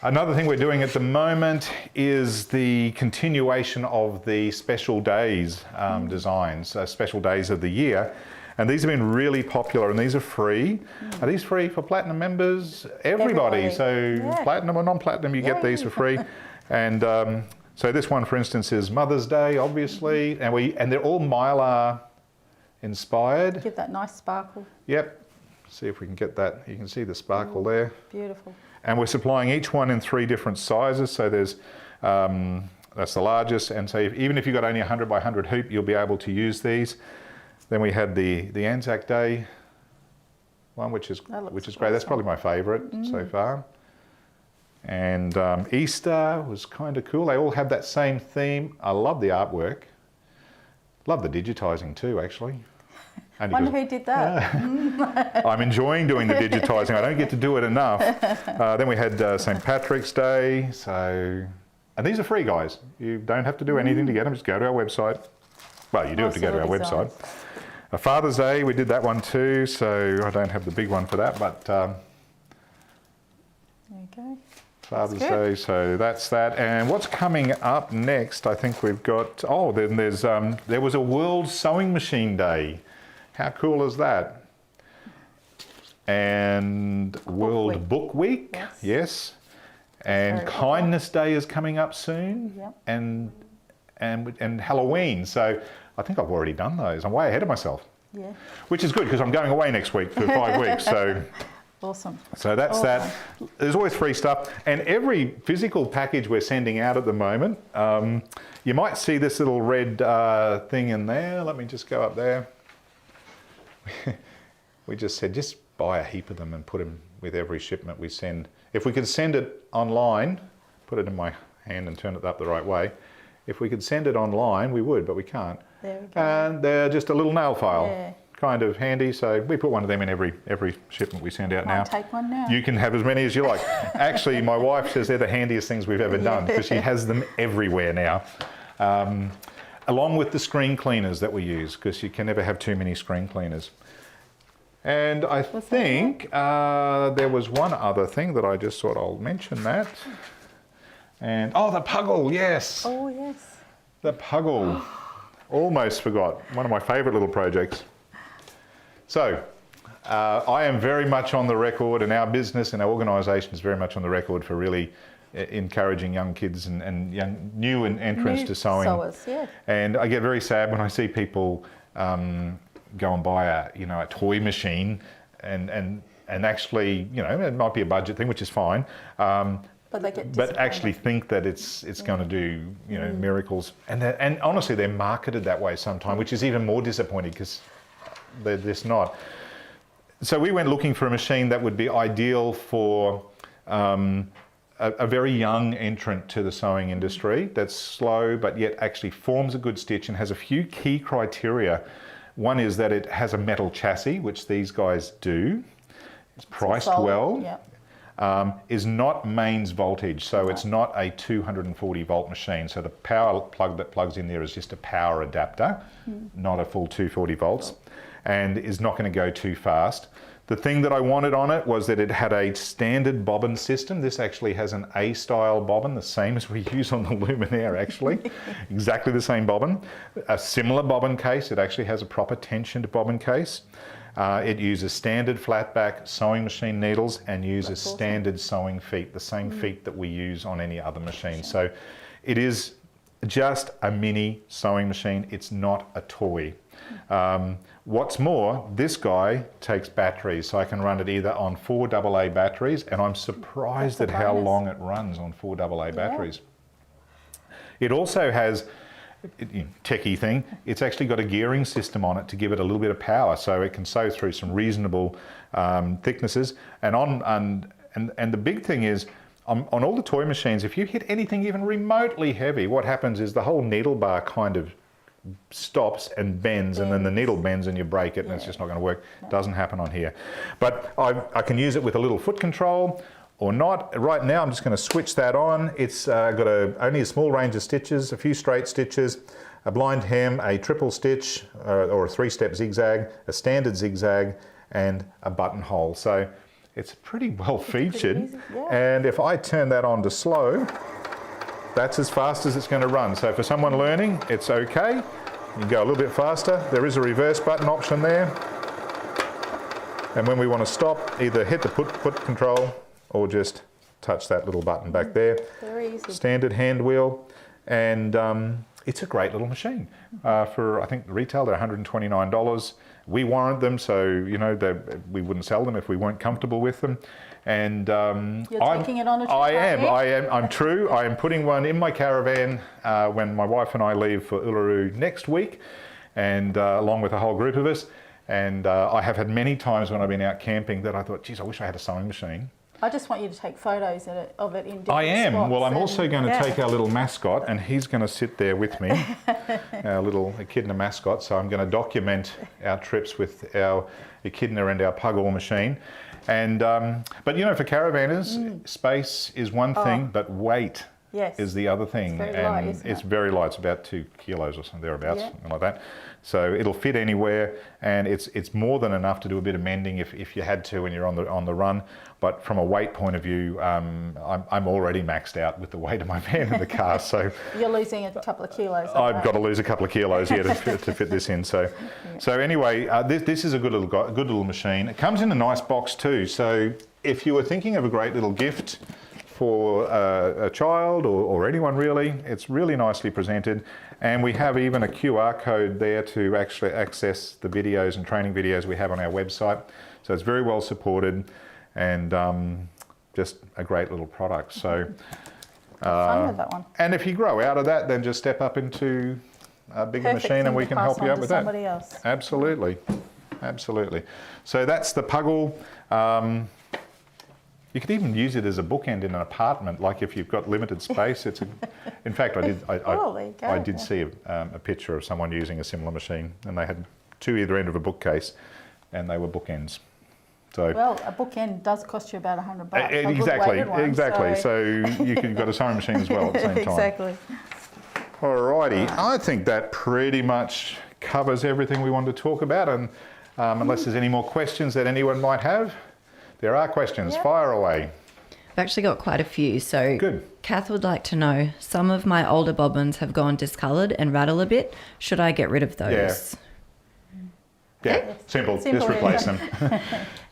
Another thing we're doing at the moment is the continuation of the special days designs, special days of the year. And these have been really popular, and these are free. Are these free for Platinum members? Everybody. So Platinum or non-Platinum, you get these for free. And so this one, for instance, is Mother's Day, obviously. And they're all Mylar inspired. Give that nice sparkle. Yep. See if we can get that. You can see the sparkle there. Beautiful. And we're supplying each one in 3 different sizes. So there's, that's the largest. And so even if you've got only 100 by 100 hoop, you'll be able to use these. Then we had the Anzac Day one, which is great. That's probably my favourite so far. And Easter was kind of cool. They all had that same theme. I love the artwork. Love the digitising too, actually. Only wonder who did that. I'm enjoying doing the digitising. I don't get to do it enough. Then we had St. Patrick's Day. So, and these are free, guys. You don't have to do anything to get them. Just go to our website. Well, you do have to go to our website. Father's Day, we did that one too. So I don't have the big one for that, but There you go. Father's Day, so that's that. And what's coming up next? I think we've got. Oh, then there was a World Sewing Machine Day. How cool is that? And World Book Week, yes. And Kindness Day is coming up soon. Yep. And Halloween. So I think I've already done those. I'm way ahead of myself. Yeah. Which is good because I'm going away next week for 5 weeks. So. Awesome. So that's that. There's always free stuff. And every physical package we're sending out at the moment, you might see this little red thing in there. Let me just go up there. We just said, just buy a heap of them and put them with every shipment we send. If we could send it online, put it in my hand and turn it up the right way. If we could send it online, we would, but we can't. There we go. And they're just a little nail file. Kind of handy, so we put one of them in every shipment we send out now. I'll take one now. You can have as many as you like. Actually, my wife says they're the handiest things we've ever done because she has them everywhere now. Along with the screen cleaners that we use, because you can never have too many screen cleaners. And I think there was one other thing that I just thought I'll mention that. And the Puggle, yes. Oh yes. The Puggle. Almost forgot. One of my favourite little projects. So, I am very much on the record, and our business and our organisation is very much on the record for really encouraging young kids and young new entrants to sewing. Sewers, yeah. And I get very sad when I see people go and buy a toy machine, and actually, it might be a budget thing, which is fine. But actually think that it's going to do miracles, and honestly, they're marketed that way sometimes, which is even more disappointing because. They're just not. So we went looking for a machine that would be ideal for a very young entrant to the sewing industry that's slow but yet actually forms a good stitch and has a few key criteria. One is that it has a metal chassis, which these guys do. It's priced well. Yep. Is not mains voltage, so it's not a 240 volt machine. So the power plug that plugs in there is just a power adapter, not a full 240 volts. And is not going to go too fast. The thing that I wanted on it was that it had a standard bobbin system. This actually has an A-style bobbin, the same as we use on the Luminaire actually. Exactly the same bobbin. A similar bobbin case. It actually has a proper tensioned bobbin case. It uses standard flat back sewing machine needles and uses standard sewing feet, the same feet that we use on any other machine. So it is just a mini sewing machine. It's not a toy. What's more, this guy takes batteries, so I can run it either on 4 AA batteries, and I'm surprised at how long it runs on 4 AA batteries. It also has, techie thing, it's actually got a gearing system on it to give it a little bit of power, so it can sew through some reasonable thicknesses. And the big thing is, on all the toy machines, if you hit anything even remotely heavy, what happens is the whole needle bar kind of stops and bends, and then the needle bends and you break it, and it's just not going to work. Doesn't happen on here. But I can use it with a little foot control or not. Right now I'm just going to switch that on. It's got only a small range of stitches, a few straight stitches, a blind hem, a triple stitch or a 3-step zigzag, a standard zigzag, and a buttonhole. So it's pretty well featured. And if I turn that on to slow, that's as fast as it's going to run. So for someone learning, it's okay. You can go a little bit faster. There is a reverse button option there. And when we want to stop, either hit the foot control or just touch that little button back there. Very easy. Standard hand wheel. And it's a great little machine. For, I think, the retail, they're $129. We warrant them, so, we wouldn't sell them if we weren't comfortable with them. And You're taking it on a trip, I'm true. I am putting one in my caravan when my wife and I leave for Uluru next week. and along with a whole group of us. And I have had many times when I've been out camping that I thought, geez, I wish I had a sewing machine. I just want you to take photos of it in different I am. spots. Well, I'm also going to yeah. take our little mascot, and he's going to sit there with me, our little Echidna mascot. So I'm going to document our trips with our Echidna and our 𝗂𝗀𝗄𝗃 machine. And but you know, for caravanners, space is one thing, but weight is the other thing. It's very light, isn't it's it? very light. It's about 2 kilos or something thereabouts, Yeah. something like that. So it'll fit anywhere, and it's more than enough to do a bit of mending if you had to when you're on the run. But from a weight point of view, I'm already maxed out with the weight of my van in the car. So You're losing a couple of kilos. I've got to lose a couple of kilos here to fit this in. So anyway, this is a good little machine. It comes in a nice box too. So if you were thinking of a great little gift for a child or anyone really, it's really nicely presented. And we have even a QR code there to actually access the videos and training videos we have on our website. So it's very well supported, and just a great little product. So fun with that one. and if you grow out of that, then just step up into a bigger Perfect machine, and thing we to can pass help you on out to with that. somebody else. Absolutely, absolutely. So that's the 𝗂𝗀𝗄𝗃. You could even use it as a bookend in an apartment, like if you've got limited space. In fact, I did. Oh, there you go. I did see a picture of someone using a similar machine, and they had 2 either end of a bookcase, and they were bookends. So Well, a bookend does cost you about $100. a good exactly, weighted one, exactly. So you've got a sewing machine as well at the same time. Exactly. Alrighty, I think that pretty much covers everything we wanted to talk about, and unless there's any more questions that anyone might have, there are questions. Yep. Fire away. I've actually got quite a few. So Good. Kath would like to know, some of my older bobbins have gone discoloured and rattle a bit. Should I get rid of those? Yeah, simple. Simple, Just replace them.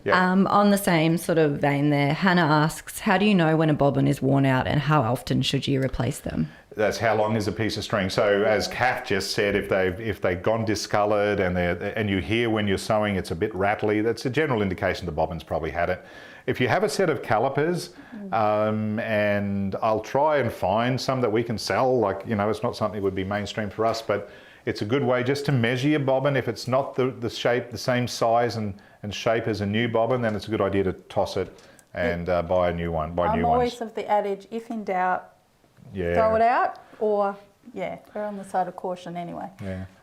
Yeah. On the same sort of vein there, Hannah asks, how do you know when a bobbin is worn out and how often should you replace them? That's how long is a piece of string. So as Kath just said, if they've gone discoloured and you hear when you're sewing it's a bit rattly, that's a general indication the bobbin's probably had it. If you have a set of calipers, and I'll try and find some that we can sell, like, you know, it's not something that would be mainstream for us, but it's a good way just to measure your bobbin. If it's not the shape, the same size and shape as a new bobbin, then it's a good idea to toss it and buy a new one. I'm always of the adage, if in doubt, Yeah. throw it out, or we're on the side of caution anyway.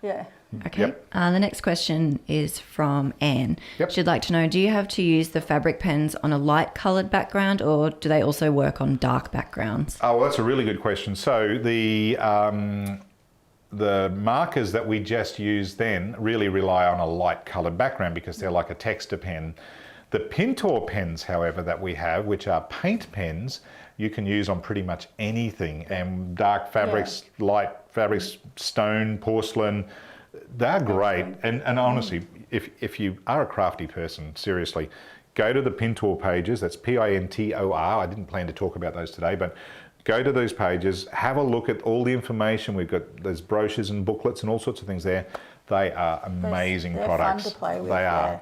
Yeah. Okay. Yep. The next question is from Anne. Yep. She'd like to know, do you have to use the fabric pens on a light coloured background, or do they also work on dark backgrounds? Oh, well, that's a really good question. So the markers that we just used then really rely on a light coloured background because they're like a texture pen. The Pintor pens, however, that we have, which are paint pens, you can use on pretty much anything. And dark fabrics, light fabrics, stone, porcelain, they're great. And honestly, if you are a crafty person, seriously, go to the Pintor pages. That's Pintor. I didn't plan to talk about those today, but go to those pages, have a look at all the information. We've got there's brochures and booklets and all sorts of things there. They are amazing They're products. fun to play with, They are,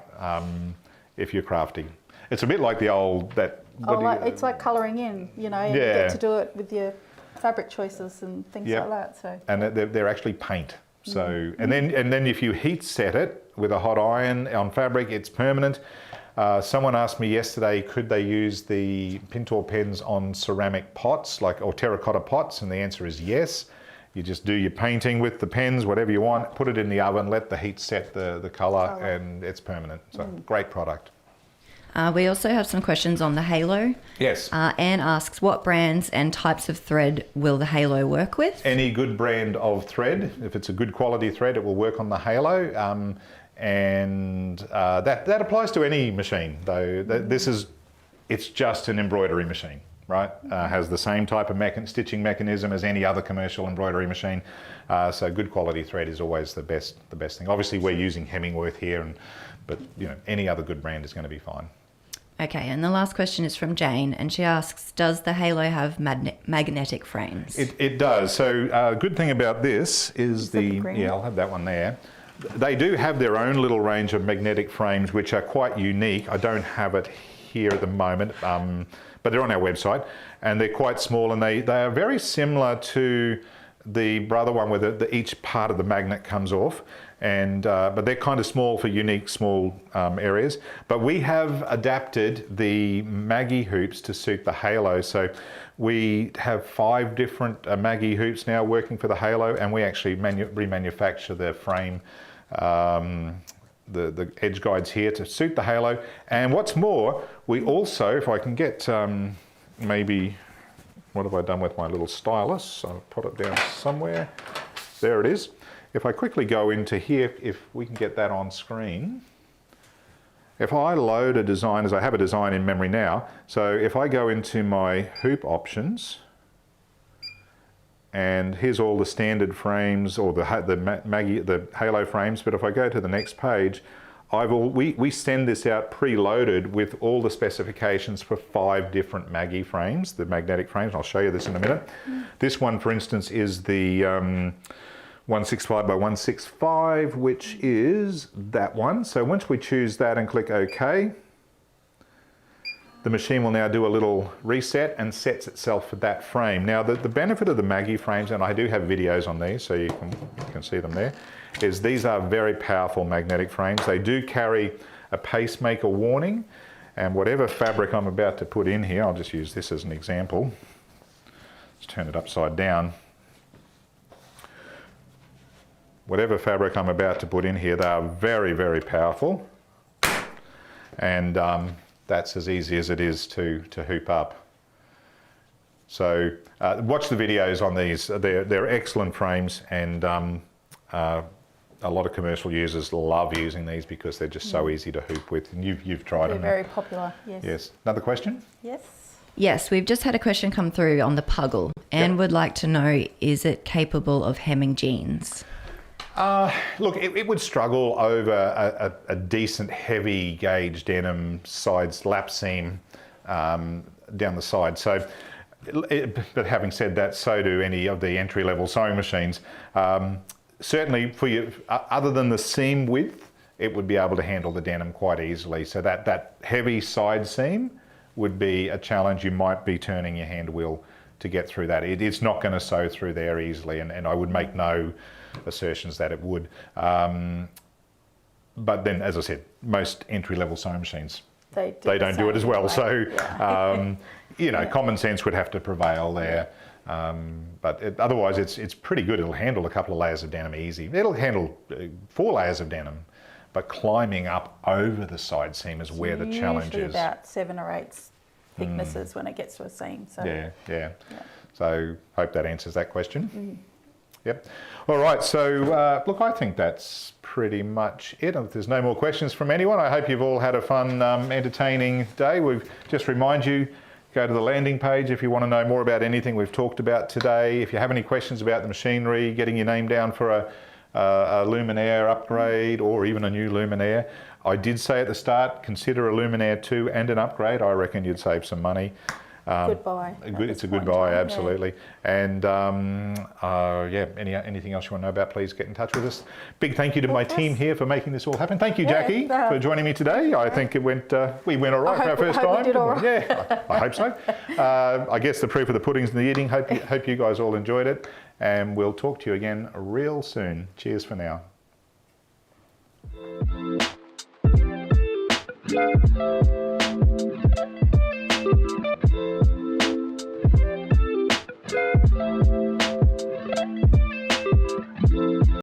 if you're crafty. It's a bit like the old It's like colouring in, you know, and you get to do it with your fabric choices and things like that. So. And they're actually paint. So and then if you heat set it with a hot iron on fabric, it's permanent. Someone asked me yesterday, could they use the Pintor pens on ceramic pots, or terracotta pots? And the answer is yes. You just do your painting with the pens, whatever you want, put it in the oven, let the heat set the colour, and it's permanent. So great product. We also have some questions on the halo. Yes. Anne asks, what brands and types of thread will the halo work with? Any good brand of thread, if it's a good quality thread, it will work on the halo. And that applies to any machine, though. It's just an embroidery machine, right? Has the same type of stitching mechanism as any other commercial embroidery machine. So good quality thread is always the best thing. Obviously, we're using Hemingworth here, but you know, any other good brand is going to be fine. Okay, and the last question is from Jane, and she asks, does the halo have magnetic frames? It does. So a good thing about this is I'll have that one there. They do have their own little range of magnetic frames, which are quite unique. I don't have it here at the moment, but they're on our website, and they're quite small, and they are very similar to the brother one where each part of the magnet comes off, and but they're kind of small for unique small areas. But we have adapted the Maggie hoops to suit the halo. So we have 5 different Maggie hoops now working for the halo, and we actually remanufacture the frame, the edge guides here to suit the halo. And what's more, we also, if I can get maybe, what have I done with my little stylus? I'll put it down somewhere. There it is. If I quickly go into here, if we can get that on screen. If I load a design, as I have a design in memory now, so if I go into my hoop options, and here's all the standard frames, or the halo frames, but if I go to the next page, we send this out preloaded with all the specifications for 5 different Maggie frames, the magnetic frames. I'll show you this in a minute. This one, for instance, is the 165 by 165, which is that one. So once we choose that and click OK, the machine will now do a little reset and sets itself for that frame. Now the benefit of the Maggie frames, and I do have videos on these so you can see them there, is these are very powerful magnetic frames. They do carry a pacemaker warning, and whatever fabric I'm about to put in here, I'll just use this as an example. Let's turn it upside down. Whatever fabric I'm about to put in here, they are very, very powerful, and that's as easy as it is to hoop up. So watch the videos on these. They're excellent frames, and a lot of commercial users love using these because they're just so easy to hoop with. And you've tried them. They're very popular, yes. Yes. Another question? Yes. Yes, we've just had a question come through on the Puggle, and would like to know, is it capable of hemming jeans? Look, it would struggle over a decent heavy gauge denim sides lap seam down the side. So, but having said that, so do any of the entry-level sewing machines. Certainly for you, other than the seam width, it would be able to handle the denim quite easily. So that heavy side seam would be a challenge. You might be turning your hand wheel to get through that. It's not going to sew through there easily, and I would make no assertions that it would. But then, as I said, most entry-level sewing machines, they don't do it as well. So, you know, common sense would have to prevail there. But otherwise, it's pretty good. It'll handle a couple of layers of denim easy. It'll handle 4 layers of denim, but climbing up over the side seam is where the challenge is. Usually about 7 or 8 thicknesses when it gets to a seam. So. Yeah. So hope that answers that question. Yep. All right, so look, I think that's pretty much it. If there's no more questions from anyone, I hope you've all had a fun, entertaining day. We've just remind you, go to the landing page if you want to know more about anything we've talked about today. If you have any questions about the machinery, getting your name down for a Luminaire upgrade or even a new Luminaire. I did say at the start, consider a Luminaire 2 and an upgrade. I reckon you'd save some money. Good buy. It's a good buy, absolutely. And anything else you want to know about, please get in touch with us. Big thank you to my team here for making this all happen. Thank you, Jackie, for joining me today. I think we went all right for our first time. We did all right. Yeah, I hope so. I guess the proof of the pudding's in the eating. Hope you guys all enjoyed it, and we'll talk to you again real soon. Cheers for now.